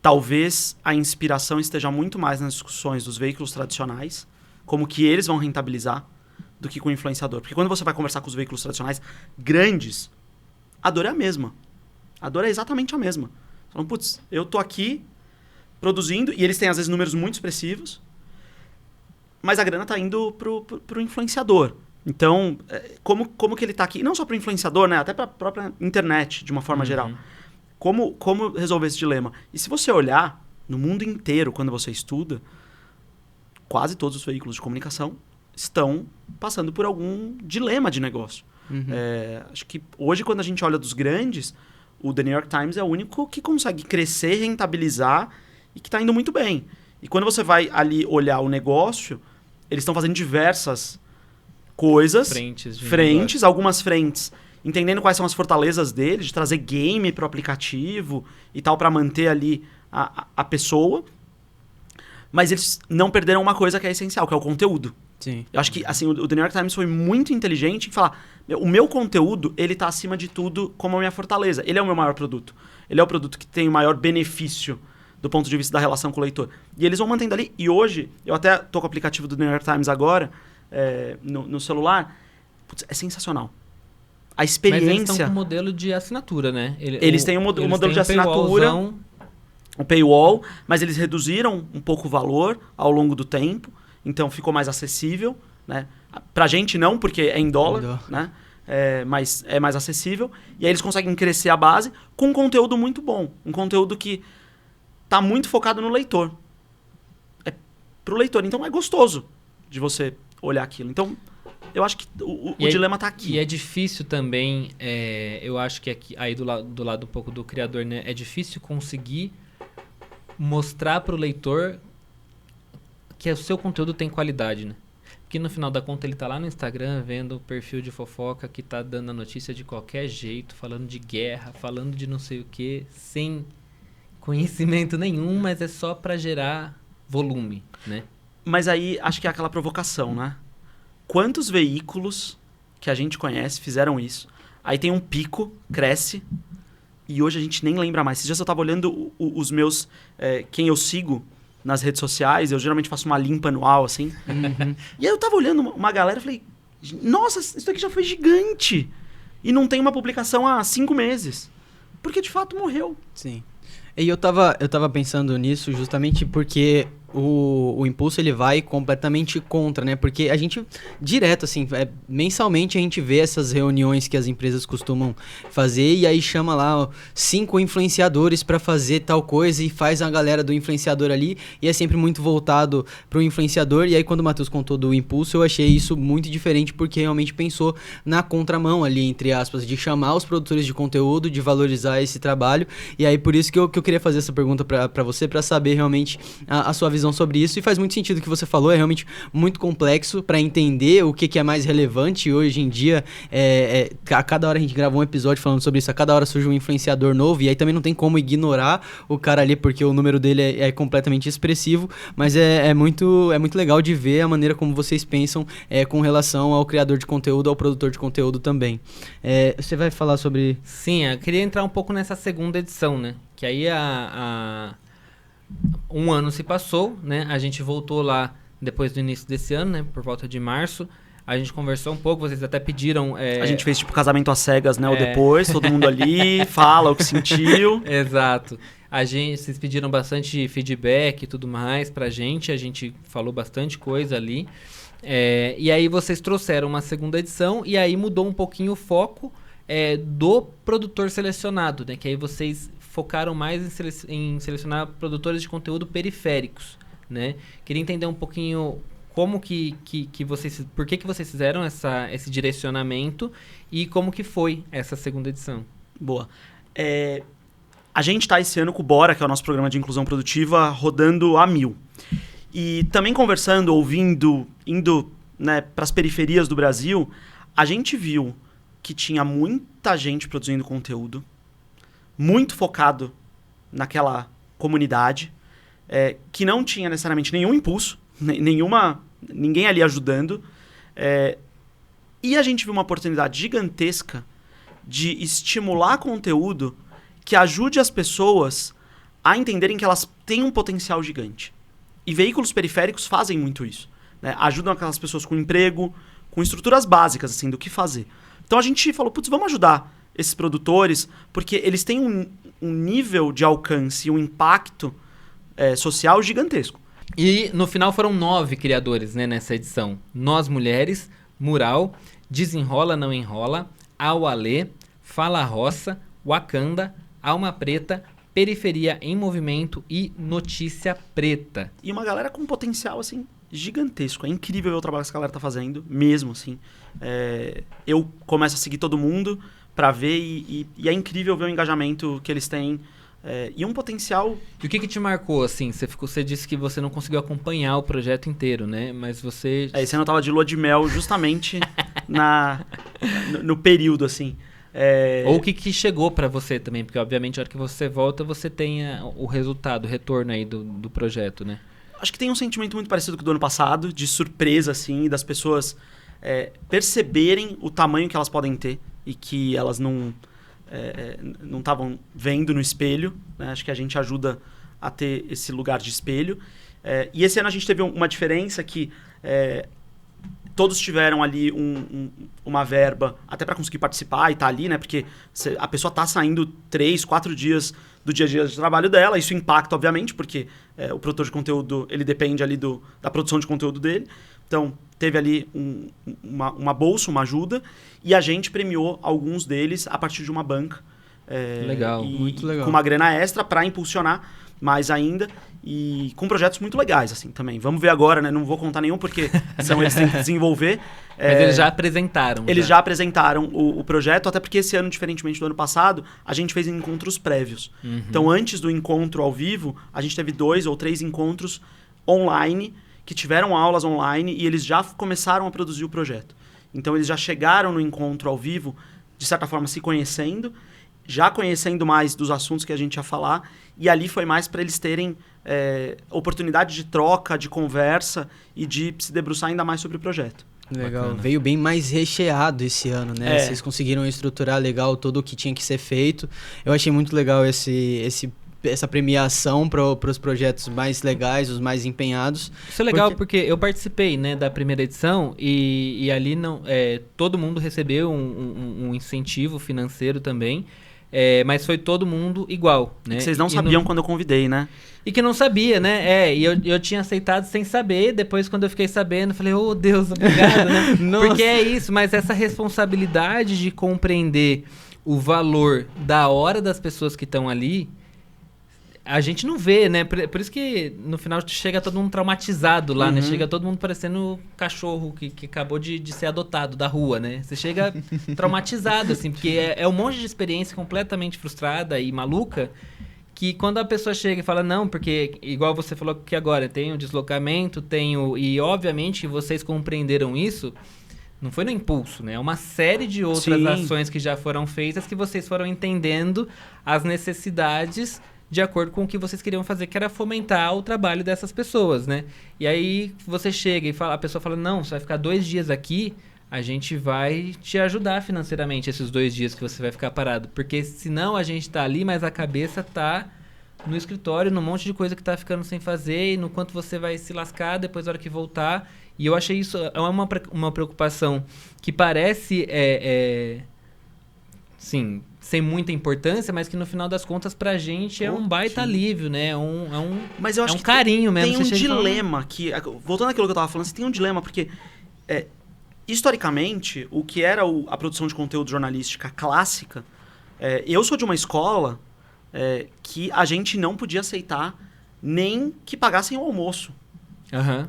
[SPEAKER 3] talvez a inspiração esteja muito mais nas discussões dos veículos tradicionais, como que eles vão rentabilizar, do que com o influenciador. Porque quando você vai conversar com os veículos tradicionais grandes, a dor é a mesma. A dor é exatamente a mesma. Falam, putz, eu tô aqui produzindo, e eles têm às vezes números muito expressivos, mas a grana tá indo pro influenciador. Então, como que ele tá aqui? Não só pro influenciador, né? Até pra própria internet, de uma forma geral. Como resolver esse dilema? E se você olhar, no mundo inteiro, quando você estuda, quase todos os veículos de comunicação estão passando por algum dilema de negócio. Acho que hoje, quando a gente olha dos grandes, o The New York Times é o único que consegue crescer, rentabilizar e que está indo muito bem. E quando você vai ali olhar o negócio, eles estão fazendo diversas coisas, frentes, algumas frentes, entendendo quais são as fortalezas deles, de trazer game para o aplicativo e tal, para manter ali a pessoa. Mas eles não perderam uma coisa que é essencial, que é o conteúdo.
[SPEAKER 2] Sim.
[SPEAKER 3] Eu acho que assim, o The New York Times foi muito inteligente em falar, o meu conteúdo, ele tá acima de tudo como a minha fortaleza. Ele é o meu maior produto. Ele é o produto que tem o maior benefício do ponto de vista da relação com o leitor. E eles vão mantendo ali. E hoje, eu até tô com o aplicativo do New York Times agora, no celular. Putz, é sensacional. A experiência...
[SPEAKER 1] Mas eles estão com modelo de assinatura, né?
[SPEAKER 3] Eles têm um modelo de assinatura, um paywall, mas eles reduziram um pouco o valor ao longo do tempo. Então ficou mais acessível, né? Pra gente não, porque é em dólar, né? Mas é mais acessível. E aí eles conseguem crescer a base com um conteúdo muito bom. Um conteúdo que tá muito focado no leitor. É pro leitor. Então é gostoso de você olhar aquilo. Então, eu acho que o dilema tá aqui.
[SPEAKER 1] E é difícil também, eu acho que aqui, aí do lado um pouco do criador, né? É difícil conseguir mostrar pro leitor que o seu conteúdo tem qualidade, né? Porque no final da conta ele tá lá no Instagram vendo o perfil de fofoca que tá dando a notícia de qualquer jeito, falando de guerra, falando de não sei o que, sem conhecimento nenhum, mas é só pra gerar volume, né?
[SPEAKER 3] Mas aí acho que é aquela provocação, né? Quantos veículos que a gente conhece fizeram isso? Aí tem um pico, cresce, e hoje a gente nem lembra mais. Esses dias eu tava olhando os meus, quem eu sigo nas redes sociais, eu geralmente faço uma limpa anual, assim. E aí eu tava olhando uma galera e falei, nossa, isso aqui já foi gigante. E não tem uma publicação há 5 meses. Porque de fato morreu.
[SPEAKER 2] Sim. E eu tava pensando nisso justamente porque o Impulso ele vai completamente contra, né? Porque a gente, direto, assim, mensalmente a gente vê essas reuniões que as empresas costumam fazer e aí chama lá 5 influenciadores pra fazer tal coisa e faz a galera do influenciador ali e é sempre muito voltado pro influenciador. E aí quando o Matheus contou do Impulso, eu achei isso muito diferente porque realmente pensou na contramão ali, entre aspas, de chamar os produtores de conteúdo, de valorizar esse trabalho. E aí por isso que eu queria fazer essa pergunta pra você, pra saber realmente a sua visão sobre isso, e faz muito sentido o que você falou, é realmente muito complexo para entender o que é mais relevante hoje em dia. A cada hora a gente grava um episódio falando sobre isso, a cada hora surge um influenciador novo, e aí também não tem como ignorar o cara ali, porque o número dele é completamente expressivo, mas é muito legal de ver a maneira como vocês pensam com relação ao criador de conteúdo, ao produtor de conteúdo também. Você vai falar sobre...
[SPEAKER 1] Sim, eu queria entrar um pouco nessa segunda edição, né? Que aí um ano se passou, né? A gente voltou lá depois do início desse ano, né? Por volta de março. A gente conversou um pouco, vocês até pediram...
[SPEAKER 3] A gente fez tipo casamento às cegas, né? Ou depois, todo mundo ali fala o que sentiu.
[SPEAKER 1] Exato. Vocês pediram bastante feedback e tudo mais pra gente, a gente falou bastante coisa ali. E aí vocês trouxeram uma segunda edição e aí mudou um pouquinho o foco do produtor selecionado, né? Que aí vocês focaram mais em selecionar produtores de conteúdo periféricos, né? Queria entender um pouquinho como que vocês... Por que vocês fizeram esse direcionamento e como que foi essa segunda edição?
[SPEAKER 3] Boa. A gente está esse ano com o Bora, que é o nosso programa de inclusão produtiva, rodando a 1000. E também conversando, ouvindo, indo, né, para as periferias do Brasil, a gente viu que tinha muita gente produzindo conteúdo, muito focado naquela comunidade, que não tinha necessariamente nenhum impulso, ninguém ali ajudando. E a gente viu uma oportunidade gigantesca de estimular conteúdo que ajude as pessoas a entenderem que elas têm um potencial gigante. E veículos periféricos fazem muito isso, né? Ajudam aquelas pessoas com emprego, com estruturas básicas, assim, do que fazer. Então a gente falou, putz, vamos ajudar esses produtores, porque eles têm um nível de alcance e um impacto social gigantesco.
[SPEAKER 1] E no final foram 9 criadores, né, nessa edição. Nós Mulheres, Mural, Desenrola Não Enrola, Aualê, Fala Roça, Wakanda, Alma Preta, Periferia em Movimento e Notícia Preta.
[SPEAKER 3] E uma galera com um potencial, assim, gigantesco. É incrível ver o trabalho que essa galera tá fazendo, mesmo, assim. Eu começo a seguir todo mundo pra ver e é incrível ver o engajamento que eles têm. E um potencial...
[SPEAKER 1] E o que te marcou, assim? Você disse que você não conseguiu acompanhar o projeto inteiro, né? Mas você...
[SPEAKER 3] Esse ano eu tava de lua de mel justamente no período, assim.
[SPEAKER 1] Ou o que chegou pra você também, porque obviamente a hora que você volta, você tem o resultado, o retorno aí do projeto, né?
[SPEAKER 3] Acho que tem um sentimento muito parecido com o do ano passado, de surpresa, assim, das pessoas perceberem o tamanho que elas podem ter e que elas não estavam vendo no espelho, né? Acho que a gente ajuda a ter esse lugar de espelho. E esse ano a gente teve uma diferença que todos tiveram ali uma verba até para conseguir participar e estar ali, né? Porque a pessoa está saindo 3, 4 dias do dia a dia de trabalho dela. Isso impacta, obviamente, porque o produtor de conteúdo ele depende ali da produção de conteúdo dele. Então, teve ali uma bolsa, uma ajuda, e a gente premiou alguns deles a partir de uma banca.
[SPEAKER 1] Legal, muito legal.
[SPEAKER 3] Com uma grana extra para impulsionar mais ainda. E com projetos muito legais, assim, também. Vamos ver agora, né? Não vou contar nenhum, porque são eles têm que desenvolver.
[SPEAKER 1] Mas eles já apresentaram.
[SPEAKER 3] Eles já apresentaram o projeto, até porque esse ano, diferentemente do ano passado, a gente fez encontros prévios. Uhum. Então, antes do encontro ao vivo, a gente teve 2 ou 3 encontros online, que tiveram aulas online, e eles já começaram a produzir o projeto. Então, eles já chegaram no encontro ao vivo, de certa forma, se conhecendo, já conhecendo mais dos assuntos que a gente ia falar, e ali foi mais para eles terem oportunidade de troca, de conversa e de se debruçar ainda mais sobre o projeto.
[SPEAKER 2] Legal.
[SPEAKER 1] Bacana.
[SPEAKER 2] Veio bem mais recheado esse ano, né? Vocês conseguiram estruturar legal tudo o que tinha que ser feito. Eu achei muito legal essa premiação para os projetos mais legais, os mais empenhados.
[SPEAKER 1] Isso é legal porque eu participei, né, da primeira edição e ali todo mundo recebeu um incentivo financeiro também. Mas foi todo mundo igual, né?
[SPEAKER 3] Que vocês não sabiam quando eu convidei, né?
[SPEAKER 1] E que não sabia, né? E eu tinha aceitado sem saber. Depois, quando eu fiquei sabendo, falei, oh, Deus, obrigado, né? Porque é isso, mas essa responsabilidade de compreender o valor da hora das pessoas que estão ali, a gente não vê, né? Por isso que no final chega todo mundo traumatizado lá, né? Chega todo mundo parecendo cachorro que acabou de ser adotado da rua, né? Você chega traumatizado, assim, porque é um monte de experiência completamente frustrada e maluca, que quando a pessoa chega e fala, não, porque igual você falou que agora tem o deslocamento, e obviamente vocês compreenderam isso, não foi no impulso, né? É uma série de outras ações que já foram feitas que vocês foram entendendo as necessidades de acordo com o que vocês queriam fazer, que era fomentar o trabalho dessas pessoas, né? E aí você chega e a pessoa fala, não, você vai ficar 2 dias aqui, a gente vai te ajudar financeiramente esses 2 dias que você vai ficar parado. Porque senão a gente tá ali, mas a cabeça tá no escritório, num monte de coisa que tá ficando sem fazer, e no quanto você vai se lascar depois da hora que voltar. E eu achei isso uma preocupação que parece, sim, sem muita importância, mas que no final das contas pra gente é um baita alívio, né?
[SPEAKER 3] Mas eu acho que
[SPEAKER 1] carinho mesmo.
[SPEAKER 3] Tem um dilema que... Voltando àquilo que eu tava falando, você tem um dilema, porque... historicamente, o que era a produção de conteúdo jornalística clássica... eu sou de uma escola que a gente não podia aceitar nem que pagassem o almoço.
[SPEAKER 1] Uhum.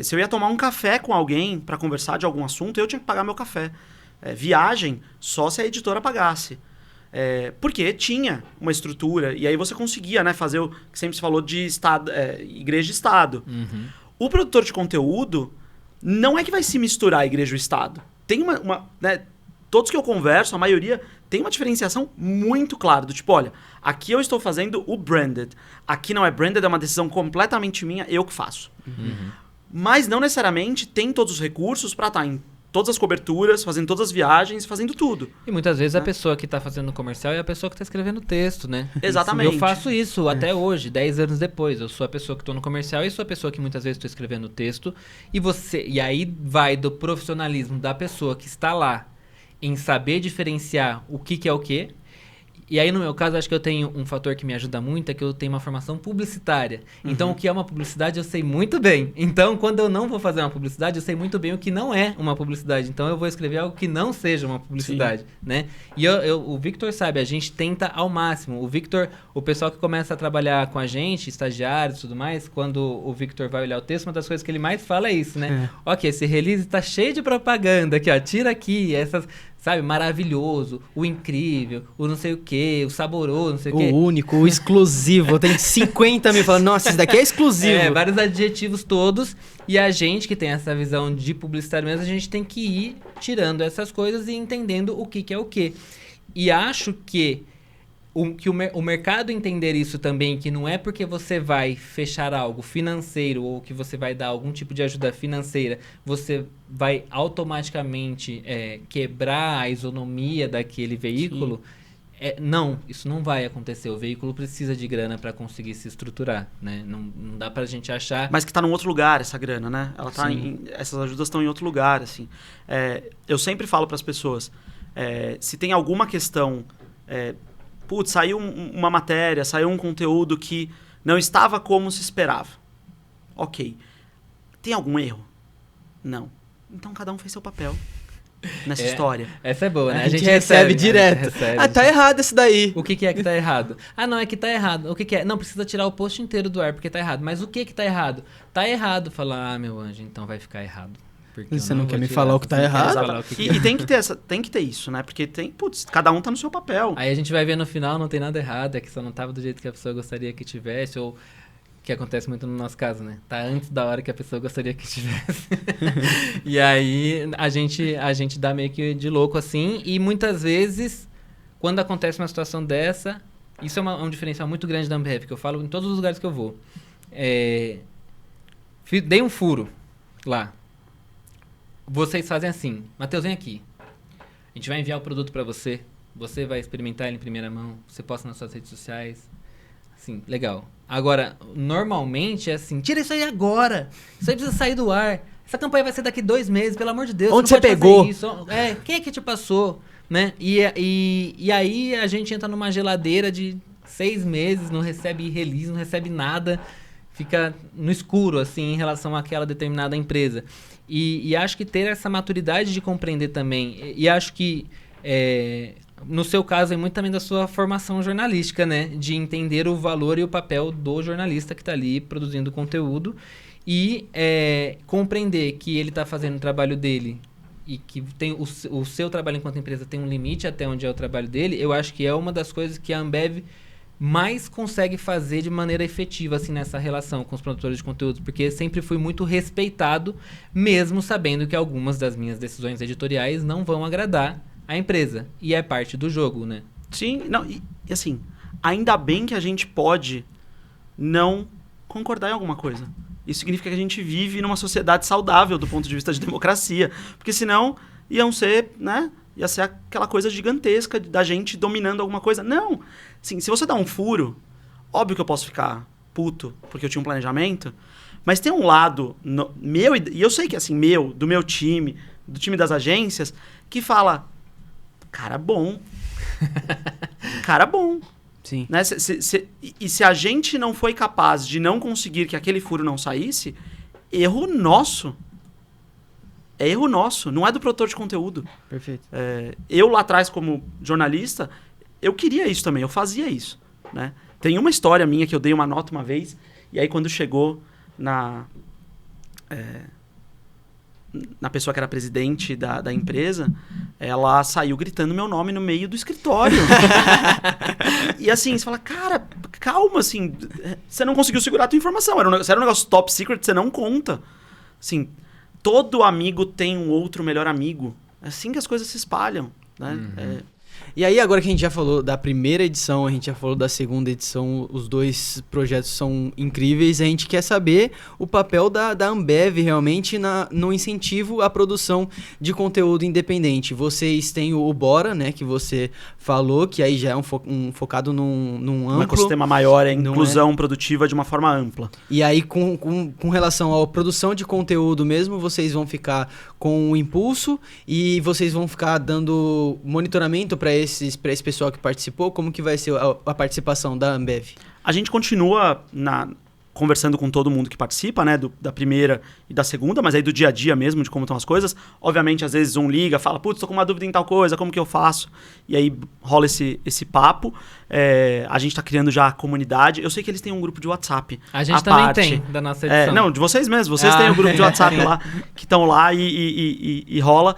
[SPEAKER 3] Se eu ia tomar um café com alguém para conversar de algum assunto, eu tinha que pagar meu café. Viagem, só se a editora pagasse. Porque tinha uma estrutura, e aí você conseguia, né, fazer o que sempre se falou de estado, igreja e Estado.
[SPEAKER 1] Uhum.
[SPEAKER 3] O produtor de conteúdo não é que vai se misturar a igreja e o Estado. Tem né, todos que eu converso, a maioria tem uma diferenciação muito clara, do tipo, olha, aqui eu estou fazendo o branded, aqui não é branded, é uma decisão completamente minha, eu que faço.
[SPEAKER 1] Uhum.
[SPEAKER 3] Mas não necessariamente tem todos os recursos para estar em todas as coberturas, fazendo todas as viagens, fazendo tudo.
[SPEAKER 1] E muitas vezes a pessoa que está fazendo o comercial é a pessoa que está escrevendo o texto, né?
[SPEAKER 3] Exatamente.
[SPEAKER 1] Eu faço isso até hoje, 10 anos depois. Eu sou a pessoa que estou no comercial e sou a pessoa que muitas vezes estou escrevendo o texto. E aí vai do profissionalismo da pessoa que está lá em saber diferenciar o que é o quê. E aí, no meu caso, acho que eu tenho um fator que me ajuda muito, é que eu tenho uma formação publicitária.
[SPEAKER 3] Uhum.
[SPEAKER 1] Então, o que é uma publicidade, eu sei muito bem. Então, quando eu não vou fazer uma publicidade, eu sei muito bem o que não é uma publicidade. Então, eu vou escrever algo que não seja uma publicidade, né? E o Victor sabe, a gente tenta ao máximo. O Victor, o pessoal que começa a trabalhar com a gente, estagiários e tudo mais, quando o Victor vai olhar o texto, uma das coisas que ele mais fala é isso, né? Ok, esse release tá cheio de propaganda aqui, ó. Tira aqui essas... Sabe, maravilhoso, o incrível, o não sei o que, o saboroso, não sei o que.
[SPEAKER 2] O único, o exclusivo. Tem 50 mil falando, nossa, esse daqui é exclusivo.
[SPEAKER 1] Vários adjetivos todos. E a gente que tem essa visão de publicitário mesmo, a gente tem que ir tirando essas coisas e entendendo o que é o que. E acho que o mercado entender isso também, que não é porque você vai fechar algo financeiro ou que você vai dar algum tipo de ajuda financeira, você vai automaticamente quebrar a isonomia daquele veículo. Não, isso não vai acontecer. O veículo precisa de grana para conseguir se estruturar, né? Não dá pra gente achar...
[SPEAKER 3] Mas que tá num outro lugar essa grana, né? Ela tá essas ajudas estão em outro lugar, assim. Eu sempre falo para as pessoas, se tem alguma questão... Putz, saiu uma matéria, saiu um conteúdo que não estava como se esperava. Ok. Tem algum erro? Não. Então cada um fez seu papel nessa história.
[SPEAKER 1] Essa é boa, né?
[SPEAKER 2] A gente recebe direto. Tá errado esse daí.
[SPEAKER 1] O que é que tá errado? Não, é que tá errado. O que é? Não, precisa tirar o post inteiro do ar porque tá errado. Mas o que tá errado? Tá errado. Fala, meu anjo, então vai ficar errado.
[SPEAKER 2] Você não quer me falar o que tá errado?
[SPEAKER 3] E tem que ter isso, né? Porque cada um tá no seu papel.
[SPEAKER 1] Aí a gente vai ver no final, não tem nada errado, é que só não tava do jeito que a pessoa gostaria que tivesse, ou que acontece muito no nosso caso, né? Tá antes da hora que a pessoa gostaria que tivesse. E aí a gente dá meio que de louco assim, e muitas vezes, quando acontece uma situação dessa, isso é um diferencial muito grande da Ambev, que eu falo em todos os lugares que eu vou. Dei um furo lá. Vocês fazem assim, Matheus, vem aqui. A gente vai enviar o produto para você. Você vai experimentar ele em primeira mão. Você posta nas suas redes sociais. Assim, legal. Agora, normalmente é assim, tira isso aí agora. Isso aí precisa sair do ar. Essa campanha vai ser daqui 2 meses, pelo amor de Deus.
[SPEAKER 2] Onde você pegou?
[SPEAKER 1] Quem é que te passou? Né? E aí a gente entra numa geladeira de 6 meses, não recebe release, não recebe nada. Fica no escuro, assim, em relação àquela determinada empresa. E acho que ter essa maturidade de compreender também, e acho que no seu caso é muito também da sua formação jornalística, né? De entender o valor e o papel do jornalista que está ali produzindo conteúdo e compreender que ele está fazendo o trabalho dele e que tem o seu trabalho enquanto empresa tem um limite até onde é o trabalho dele. Eu acho que é uma das coisas que a Ambev mais consegue fazer de maneira efetiva assim, nessa relação com os produtores de conteúdo, porque sempre fui muito respeitado, mesmo sabendo que algumas das minhas decisões editoriais não vão agradar a empresa, e é parte do jogo, né?
[SPEAKER 3] Sim, não, e assim, ainda bem que a gente pode não concordar em alguma coisa. Isso significa que a gente vive numa sociedade saudável do ponto de vista de democracia, porque senão iam ser, né? Ia ser aquela coisa gigantesca da gente dominando alguma coisa. Não! Assim, se você dá um furo, óbvio que eu posso ficar puto, porque eu tinha um planejamento, Mas tem um lado meu, e eu sei que assim, do meu time, do time das agências, que fala, cara bom. Cara bom.
[SPEAKER 2] Sim.
[SPEAKER 3] Né? E se a gente não foi capaz de não conseguir que aquele furo não saísse, erro nosso. É erro nosso, não é do produtor de conteúdo.
[SPEAKER 2] Perfeito.
[SPEAKER 3] Eu lá atrás, como jornalista, eu queria isso também, eu fazia isso. Né? Tem uma história minha que eu dei uma nota uma vez, e aí quando chegou na pessoa que era presidente da empresa, ela saiu gritando meu nome no meio do escritório. E assim, você fala, cara, calma, assim, você não conseguiu segurar a tua informação. Se era um negócio top secret, você não conta. Assim, todo amigo tem um outro melhor amigo. É assim que as coisas se espalham, né?
[SPEAKER 2] E aí, agora que a gente já falou da primeira edição, a gente já falou da segunda edição, os dois projetos são incríveis, a gente quer saber o papel da Ambev realmente no incentivo à produção de conteúdo independente. Vocês têm o Bora, né, que você falou, que aí já é um focado num amplo...
[SPEAKER 3] Um ecossistema maior, é inclusão produtiva de uma forma ampla.
[SPEAKER 2] E aí, com relação à produção de conteúdo mesmo, vocês vão ficar com o Impulso e vocês vão ficar dando monitoramento para esse pessoal que participou. Como que vai ser a participação da Ambev?
[SPEAKER 3] A gente continua conversando com todo mundo que participa, né, da primeira e da segunda, mas aí do dia a dia mesmo, de como estão as coisas. Obviamente, às vezes um liga, fala, putz, tô com uma dúvida em tal coisa, como que eu faço? E aí rola esse papo. A gente tá criando já a comunidade. Eu sei que eles têm um grupo de WhatsApp.
[SPEAKER 1] A gente também tem, da nossa edição.
[SPEAKER 3] Não, de vocês mesmos. Vocês têm um grupo de WhatsApp lá, que estão lá e rola.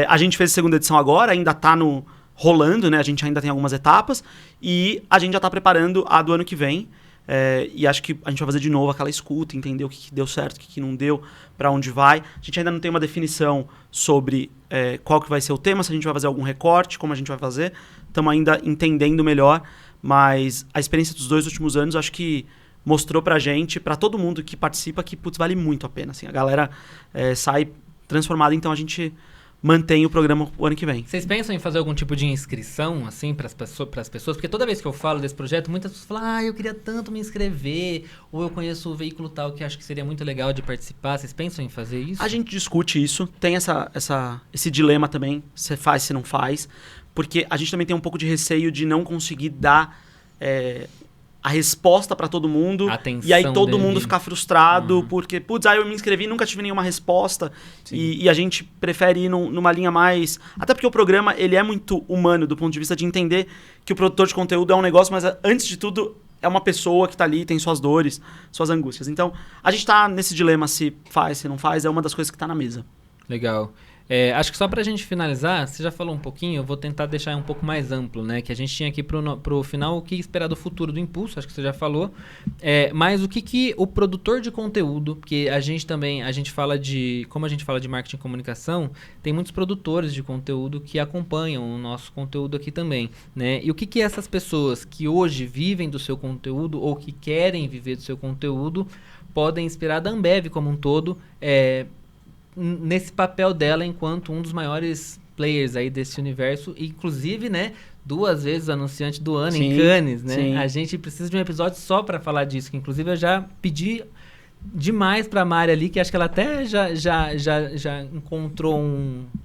[SPEAKER 3] A gente fez a segunda edição agora, ainda tá rolando, né? A gente ainda tem algumas etapas. E a gente já tá preparando a do ano que vem. E acho que a gente vai fazer de novo aquela escuta, entender o que deu certo, o que não deu, para onde vai. A gente ainda não tem uma definição sobre qual que vai ser o tema, se a gente vai fazer algum recorte, como a gente vai fazer. Estamos ainda entendendo melhor, mas a experiência dos 2 últimos anos acho que mostrou pra gente, pra todo mundo que participa, que putz, vale muito a pena. Assim, a galera sai transformada, então a gente mantém o programa o ano que vem.
[SPEAKER 1] Vocês pensam em fazer algum tipo de inscrição, assim, para as pessoas? Porque toda vez que eu falo desse projeto, muitas pessoas falam, eu queria tanto me inscrever, ou eu conheço o veículo tal que acho que seria muito legal de participar. Vocês pensam em fazer isso?
[SPEAKER 3] A gente discute isso, tem esse dilema também, se faz, se não faz, porque a gente também tem um pouco de receio de não conseguir dar a resposta para todo mundo, e aí todo mundo ficar frustrado, porque, putz, eu me inscrevi e nunca tive nenhuma resposta, e a gente prefere ir numa linha mais... Até porque o programa, ele é muito humano, do ponto de vista de entender que o produtor de conteúdo é um negócio, mas antes de tudo, é uma pessoa que está ali, tem suas dores, suas angústias. Então, a gente está nesse dilema, se faz, se não faz, é uma das coisas que está na mesa.
[SPEAKER 1] Legal. Acho que só pra gente finalizar, você já falou um pouquinho, eu vou tentar deixar um pouco mais amplo, né? Que a gente tinha aqui pro final o que esperar do futuro do Impulso, acho que você já falou. Mas o que o produtor de conteúdo, porque a gente fala como a gente fala de marketing e comunicação, tem muitos produtores de conteúdo que acompanham o nosso conteúdo aqui também, né? E o que essas pessoas que hoje vivem do seu conteúdo ou que querem viver do seu conteúdo podem esperar da Ambev como um todo, nesse papel dela enquanto um dos maiores players aí desse universo, inclusive, né, 2 vezes anunciante do ano em Cannes, né? Sim. A gente precisa de um episódio só para falar disso, que inclusive eu já pedi demais pra Mari ali, que acho que ela até já encontrou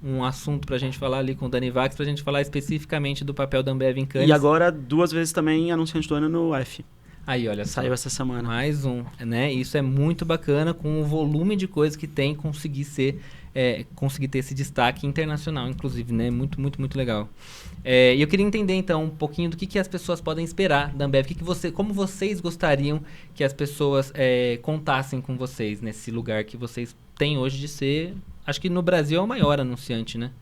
[SPEAKER 1] um assunto pra gente falar ali com o Dani Vax, pra gente falar especificamente do papel da Ambev em Cannes.
[SPEAKER 3] E agora 2 vezes também anunciante do ano no F.
[SPEAKER 1] Aí, olha só.
[SPEAKER 3] Saiu essa semana.
[SPEAKER 1] Mais um, né? Isso é muito bacana, com o volume de coisa que tem, conseguir ter esse destaque internacional, inclusive, né? Muito, muito, muito legal. E eu queria entender, então, um pouquinho do que as pessoas podem esperar da Ambev. Como vocês gostariam que as pessoas contassem com vocês nesse lugar que vocês têm hoje de ser... Acho que no Brasil é o maior anunciante, né?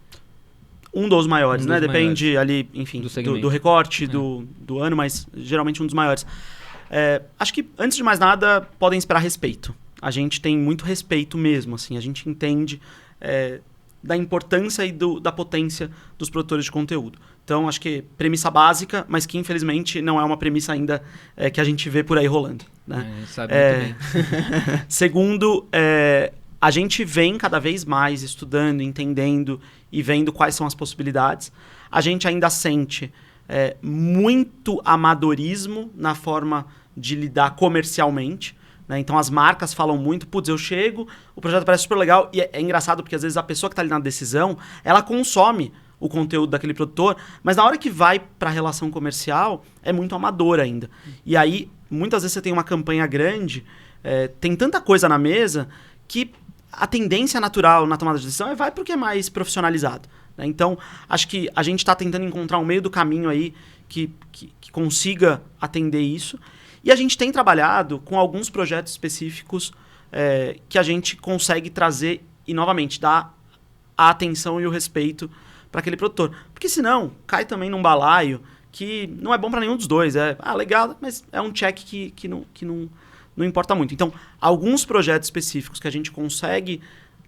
[SPEAKER 3] Um dos maiores, né? Depende ali, enfim, do recorte do ano, mas geralmente um dos maiores. Acho que, antes de mais nada, podem esperar respeito. A gente tem muito respeito mesmo, assim. A gente entende da importância e da potência dos produtores de conteúdo. Então, acho que premissa básica, mas que, infelizmente, não é uma premissa ainda que a gente vê por aí rolando. Né?
[SPEAKER 1] Sabe muito bem.
[SPEAKER 3] Segundo, a gente vem cada vez mais estudando, entendendo e vendo quais são as possibilidades. A gente ainda sente muito amadorismo na forma de lidar comercialmente, né? Então as marcas falam muito, putz, eu chego, o projeto parece super legal, e é engraçado porque às vezes a pessoa que está ali na decisão, ela consome o conteúdo daquele produtor, mas na hora que vai para a relação comercial, é muito amador ainda. E aí, muitas vezes você tem uma campanha grande, tem tanta coisa na mesa, que a tendência natural na tomada de decisão vai porque é mais profissionalizado, né? Então, acho que a gente está tentando encontrar um meio do caminho aí que consiga atender isso. E a gente tem trabalhado com alguns projetos específicos que a gente consegue trazer e, novamente, dar a atenção e o respeito para aquele produtor. Porque senão, cai também num balaio que não é bom para nenhum dos dois. Legal, mas é um check que não importa muito. Então, alguns projetos específicos que a gente consegue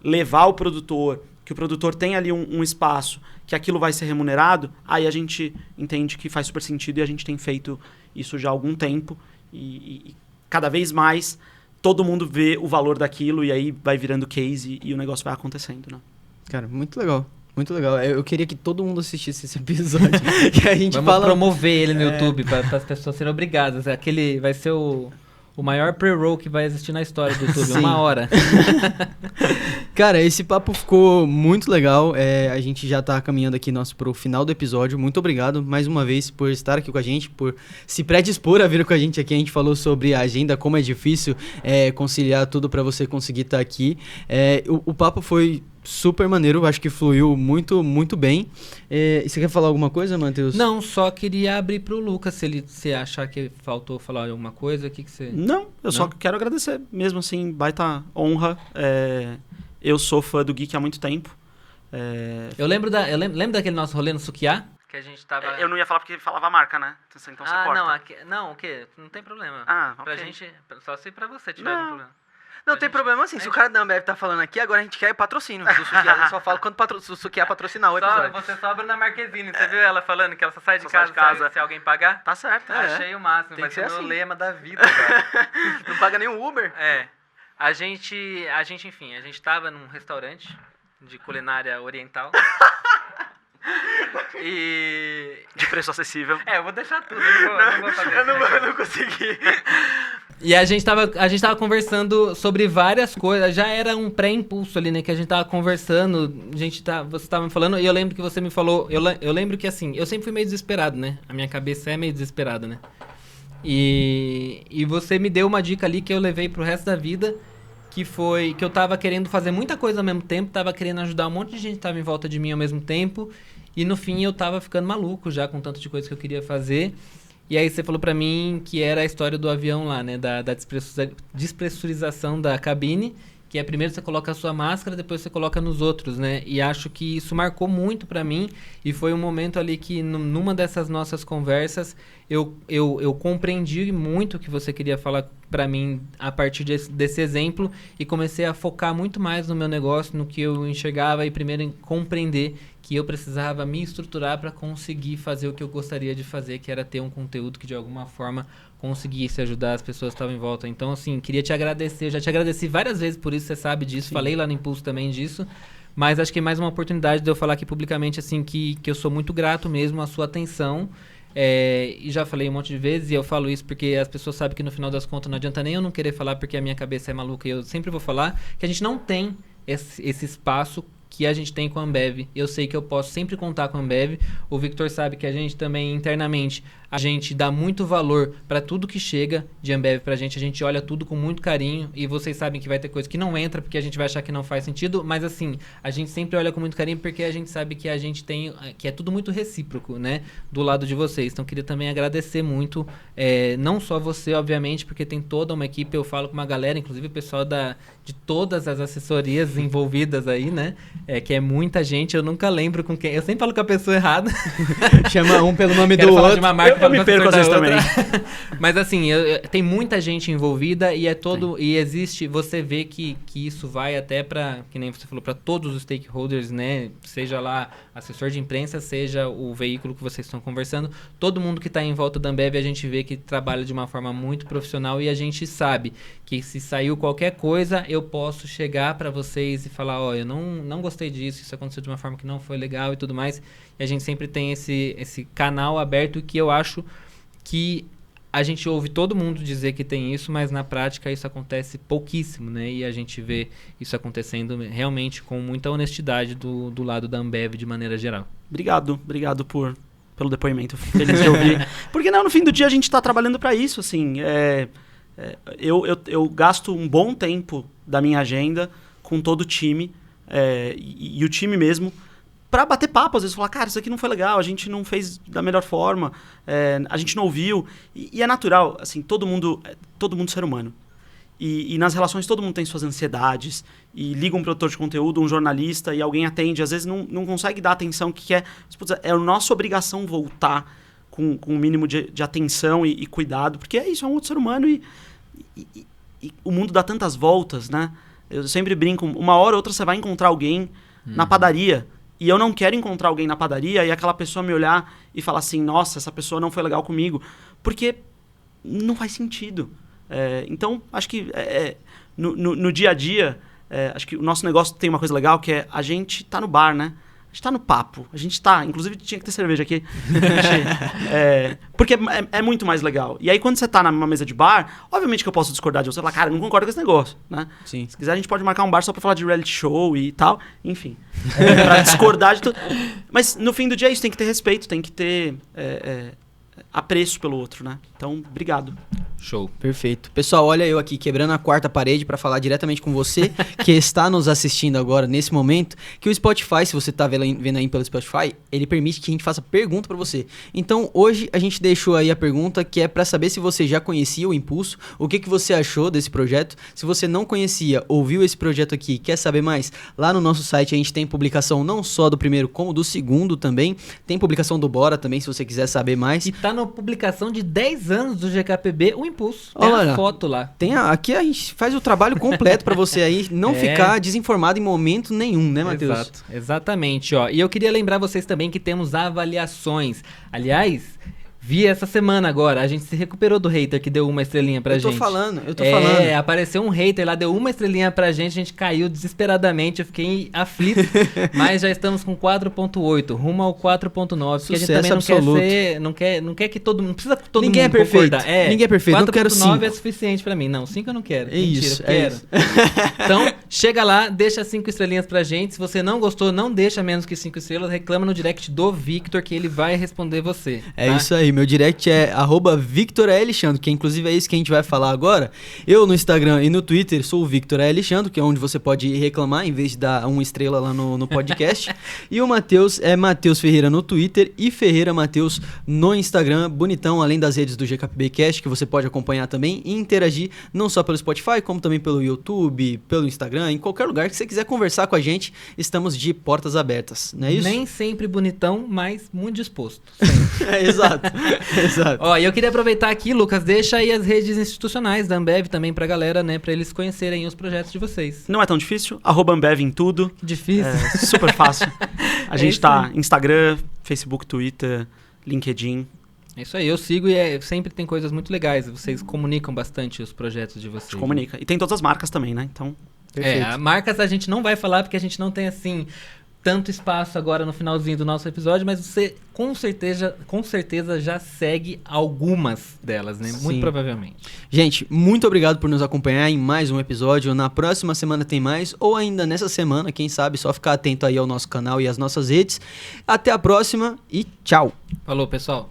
[SPEAKER 3] levar o produtor, que o produtor tem ali um espaço, que aquilo vai ser remunerado, aí a gente entende que faz super sentido e a gente tem feito isso já há algum tempo. E cada vez mais todo mundo vê o valor daquilo e aí vai virando case e o negócio vai acontecendo, né?
[SPEAKER 2] Cara, muito legal. Muito legal. Eu queria que todo mundo assistisse esse episódio. Que a gente
[SPEAKER 1] Vamos promover ele no YouTube para as pessoas serem obrigadas. Aquele vai ser o maior pre-roll que vai existir na história do YouTube.
[SPEAKER 2] Sim.
[SPEAKER 1] 1 hora.
[SPEAKER 2] Cara, esse papo ficou muito legal. A gente já tá caminhando aqui pro final do episódio. Muito obrigado mais uma vez por estar aqui com a gente, por se predispor a vir com a gente aqui. A gente falou sobre a agenda, como é difícil conciliar tudo para você conseguir estar aqui. O papo foi super maneiro, acho que fluiu muito, muito bem. Você quer falar alguma coisa, Matheus?
[SPEAKER 1] Não, só queria abrir pro Lucas, se achar que faltou falar alguma coisa, o que você...
[SPEAKER 3] Não, só quero agradecer, mesmo assim, baita honra. Eu sou fã do Geek há muito tempo.
[SPEAKER 1] Eu lembro daquele nosso rolê no Sukiá? Que a gente tava...
[SPEAKER 3] Eu não ia falar porque falava a marca, né? Então você corta.
[SPEAKER 1] Não, o quê? Não tem problema.
[SPEAKER 3] Ok.
[SPEAKER 1] Gente, só se pra você tiver algum problema.
[SPEAKER 2] Não tem problema assim, se o cara da Ambev tá falando aqui, agora a gente quer patrocínio do Sukiá. A gente só fala quando o Sukiá patrocinar o episódio.
[SPEAKER 1] Você sobra na Marquezine, você viu ela falando que ela só sai de casa se alguém pagar?
[SPEAKER 3] Tá certo.
[SPEAKER 1] Achei o máximo,
[SPEAKER 2] Tem
[SPEAKER 1] vai
[SPEAKER 2] que
[SPEAKER 1] ser
[SPEAKER 2] ser
[SPEAKER 1] o
[SPEAKER 2] assim.
[SPEAKER 1] lema da vida, cara.
[SPEAKER 2] Não paga nenhum Uber?
[SPEAKER 1] A gente, enfim, a gente tava num restaurante de culinária oriental. E...
[SPEAKER 3] De preço acessível.
[SPEAKER 1] Eu vou deixar tudo, eu não vou fazer.
[SPEAKER 2] Eu não consegui.
[SPEAKER 1] E a gente tava conversando sobre várias coisas, já era um pré-impulso ali, né, que a gente tava conversando, você tava me falando, e eu lembro que você me falou, eu lembro que assim, eu sempre fui meio desesperado, né, a minha cabeça é meio desesperada, né, e você me deu uma dica ali que eu levei pro resto da vida, que foi que eu tava querendo fazer muita coisa ao mesmo tempo, tava querendo ajudar um monte de gente que tava em volta de mim ao mesmo tempo, e no fim eu tava ficando maluco já com tanto de coisa que eu queria fazer. E aí você falou pra mim que era a história do avião lá, né? Da despressurização da cabine, que é primeiro você coloca a sua máscara, depois você coloca nos outros, né? E acho que isso marcou muito pra mim e foi um momento ali que numa dessas nossas conversas eu compreendi muito o que você queria falar pra mim a partir desse exemplo e comecei a focar muito mais no meu negócio, no que eu enxergava e primeiro em compreender que eu precisava me estruturar para conseguir fazer o que eu gostaria de fazer, que era ter um conteúdo que de alguma forma conseguisse ajudar as pessoas que estavam em volta. Então, assim, queria te agradecer. Já te agradeci várias vezes por isso, você sabe disso. Sim. Falei lá no Impulso também disso. Mas acho que é mais uma oportunidade de eu falar aqui publicamente, assim, que eu sou muito grato mesmo à sua atenção. E já falei um monte de vezes e eu falo isso porque as pessoas sabem que no final das contas não adianta nem eu não querer falar porque a minha cabeça é maluca e eu sempre vou falar que a gente não tem esse espaço que a gente tem com a Ambev. Eu sei que eu posso sempre contar com a Ambev. O Victor sabe que a gente também, internamente, a gente dá muito valor para tudo que chega de Ambev pra gente. A gente olha tudo com muito carinho. E vocês sabem que vai ter coisa que não entra porque a gente vai achar que não faz sentido. Mas assim, a gente sempre olha com muito carinho porque a gente sabe que a gente tem... que é tudo muito recíproco, né? Do lado de vocês. Então, queria também agradecer muito. Não só você, obviamente, porque tem toda uma equipe. Eu falo com uma galera, inclusive o pessoal de todas as assessorias envolvidas aí, né? Que é muita gente, eu nunca lembro com quem. Eu sempre falo com a pessoa errada.
[SPEAKER 2] Chama um pelo nome
[SPEAKER 1] Quero
[SPEAKER 2] do
[SPEAKER 1] falar
[SPEAKER 2] outro.
[SPEAKER 1] De uma marca,
[SPEAKER 3] eu me perco às vezes também.
[SPEAKER 1] Mas assim, tem muita gente envolvida e e existe, você vê que isso vai até para, que nem você falou, para todos os stakeholders, né? Seja lá assessor de imprensa, seja o veículo que vocês estão conversando, todo mundo que está em volta da Ambev, a gente vê que trabalha de uma forma muito profissional e a gente sabe que se saiu qualquer coisa, eu posso chegar para vocês e falar, eu não gostei disso, isso aconteceu de uma forma que não foi legal e tudo mais. E a gente sempre tem esse canal aberto que eu acho que a gente ouve todo mundo dizer que tem isso, mas na prática isso acontece pouquíssimo, né? E a gente vê isso acontecendo realmente com muita honestidade do lado da Ambev de maneira geral.
[SPEAKER 3] Obrigado pelo depoimento. Fico feliz de ouvir. Porque no fim do dia a gente está trabalhando para isso, assim. Eu gasto um bom tempo da minha agenda com todo o time e o time mesmo para bater papo, às vezes falar, cara, isso aqui não foi legal, a gente não fez da melhor forma, a gente não ouviu. E é natural, assim, todo mundo ser humano. E nas relações todo mundo tem suas ansiedades. E liga um produtor de conteúdo, um jornalista, e alguém atende, às vezes não consegue dar a atenção que quer. Mas, é a nossa obrigação voltar com um mínimo de atenção e cuidado, porque é isso, é um outro ser humano e o mundo dá tantas voltas, né? Eu sempre brinco, uma hora ou outra você vai encontrar alguém na padaria, e eu não quero encontrar alguém na padaria e aquela pessoa me olhar e falar assim, nossa, essa pessoa não foi legal comigo, porque não faz sentido. Então, acho que no dia a dia, acho que o nosso negócio tem uma coisa legal, que é a gente tá no bar, né? A gente tá no papo, inclusive tinha que ter cerveja aqui, porque é muito mais legal. E aí quando você tá numa mesa de bar, obviamente que eu posso discordar de você, falar, cara, eu não concordo com esse negócio, né?
[SPEAKER 2] Sim.
[SPEAKER 3] Se quiser a gente pode marcar um bar só pra falar de reality show e tal, enfim, pra discordar de tudo. Mas no fim do dia é isso, tem que ter respeito, tem que ter apreço pelo outro, né? Então, obrigado.
[SPEAKER 1] Show.
[SPEAKER 2] Perfeito. Pessoal, olha eu aqui quebrando a quarta parede para falar diretamente com você que está nos assistindo agora nesse momento, que o Spotify, se você está vendo aí pelo Spotify, ele permite que a gente faça pergunta para você. Então, hoje a gente deixou aí a pergunta que é para saber se você já conhecia o Impulso, o que você achou desse projeto. Se você não conhecia, ouviu esse projeto aqui, quer saber mais, lá no nosso site a gente tem publicação não só do primeiro, como do segundo também. Tem publicação do Bora também, se você quiser saber mais.
[SPEAKER 1] E tá na publicação de 10 anos do GKPB, o Impulso. Tem
[SPEAKER 2] Olha,
[SPEAKER 1] a foto lá.
[SPEAKER 2] Aqui a gente faz o trabalho completo para você aí não ficar desinformado em momento nenhum, né, Matheus?
[SPEAKER 1] Exato, exatamente, ó. E eu queria lembrar vocês também que temos avaliações. Aliás, vi essa semana agora, a gente se recuperou do hater que deu uma estrelinha pra gente.
[SPEAKER 2] Eu tô falando.
[SPEAKER 1] Apareceu um hater lá, deu uma estrelinha pra gente, a gente caiu desesperadamente, eu fiquei aflito, mas já estamos com 4.8, rumo ao 4.9, porque a gente também não quer que todo mundo, não precisa que todo
[SPEAKER 2] Ninguém
[SPEAKER 1] mundo
[SPEAKER 2] é perfeito.
[SPEAKER 1] concordar.
[SPEAKER 2] Ninguém é perfeito, não quero
[SPEAKER 1] 4.9 é suficiente pra mim, não, 5 eu não quero,
[SPEAKER 2] é isso,
[SPEAKER 1] quero.
[SPEAKER 2] Isso.
[SPEAKER 1] Então, chega lá, deixa 5 estrelinhas pra gente, se você não gostou, não deixa menos que 5 estrelas, reclama no direct do Victor que ele vai responder você.
[SPEAKER 2] É
[SPEAKER 1] tá?
[SPEAKER 2] isso aí, meu direct é @VictorAlexandre, que inclusive é isso que a gente vai falar agora. Eu no Instagram e no Twitter sou o Victor Alexandre, que é onde você pode reclamar em vez de dar uma estrela lá no podcast. E o Matheus é Matheus Ferreira no Twitter e Ferreira Matheus no Instagram, bonitão, além das redes do GKPBcast, que você pode acompanhar também e interagir não só pelo Spotify, como também pelo YouTube, pelo Instagram, em qualquer lugar que você quiser conversar com a gente, estamos de portas abertas, não é isso?
[SPEAKER 1] Nem sempre bonitão, mas muito disposto.
[SPEAKER 2] Exato.
[SPEAKER 1] Ó, e eu queria aproveitar aqui, Lucas, deixa aí as redes institucionais da Ambev também pra galera, né, pra eles conhecerem os projetos de vocês.
[SPEAKER 3] Não é tão difícil, @Ambev em tudo.
[SPEAKER 1] Difícil.
[SPEAKER 3] Super fácil. A gente tá Instagram, Facebook, Twitter, LinkedIn.
[SPEAKER 1] É isso aí, eu sigo e sempre tem coisas muito legais. Vocês comunicam bastante os projetos de vocês.
[SPEAKER 3] A gente comunica. E tem todas as marcas também, né? Então,
[SPEAKER 1] perfeito. Marcas a gente não vai falar porque a gente não tem, assim, tanto espaço agora no finalzinho do nosso episódio, mas você com certeza já segue algumas delas, né?
[SPEAKER 2] Sim.
[SPEAKER 1] Muito provavelmente.
[SPEAKER 2] Gente, muito obrigado por nos acompanhar em mais um episódio. Na próxima semana tem mais, ou ainda nessa semana, quem sabe, só ficar atento aí ao nosso canal e às nossas redes. Até a próxima e tchau!
[SPEAKER 1] Falou, pessoal!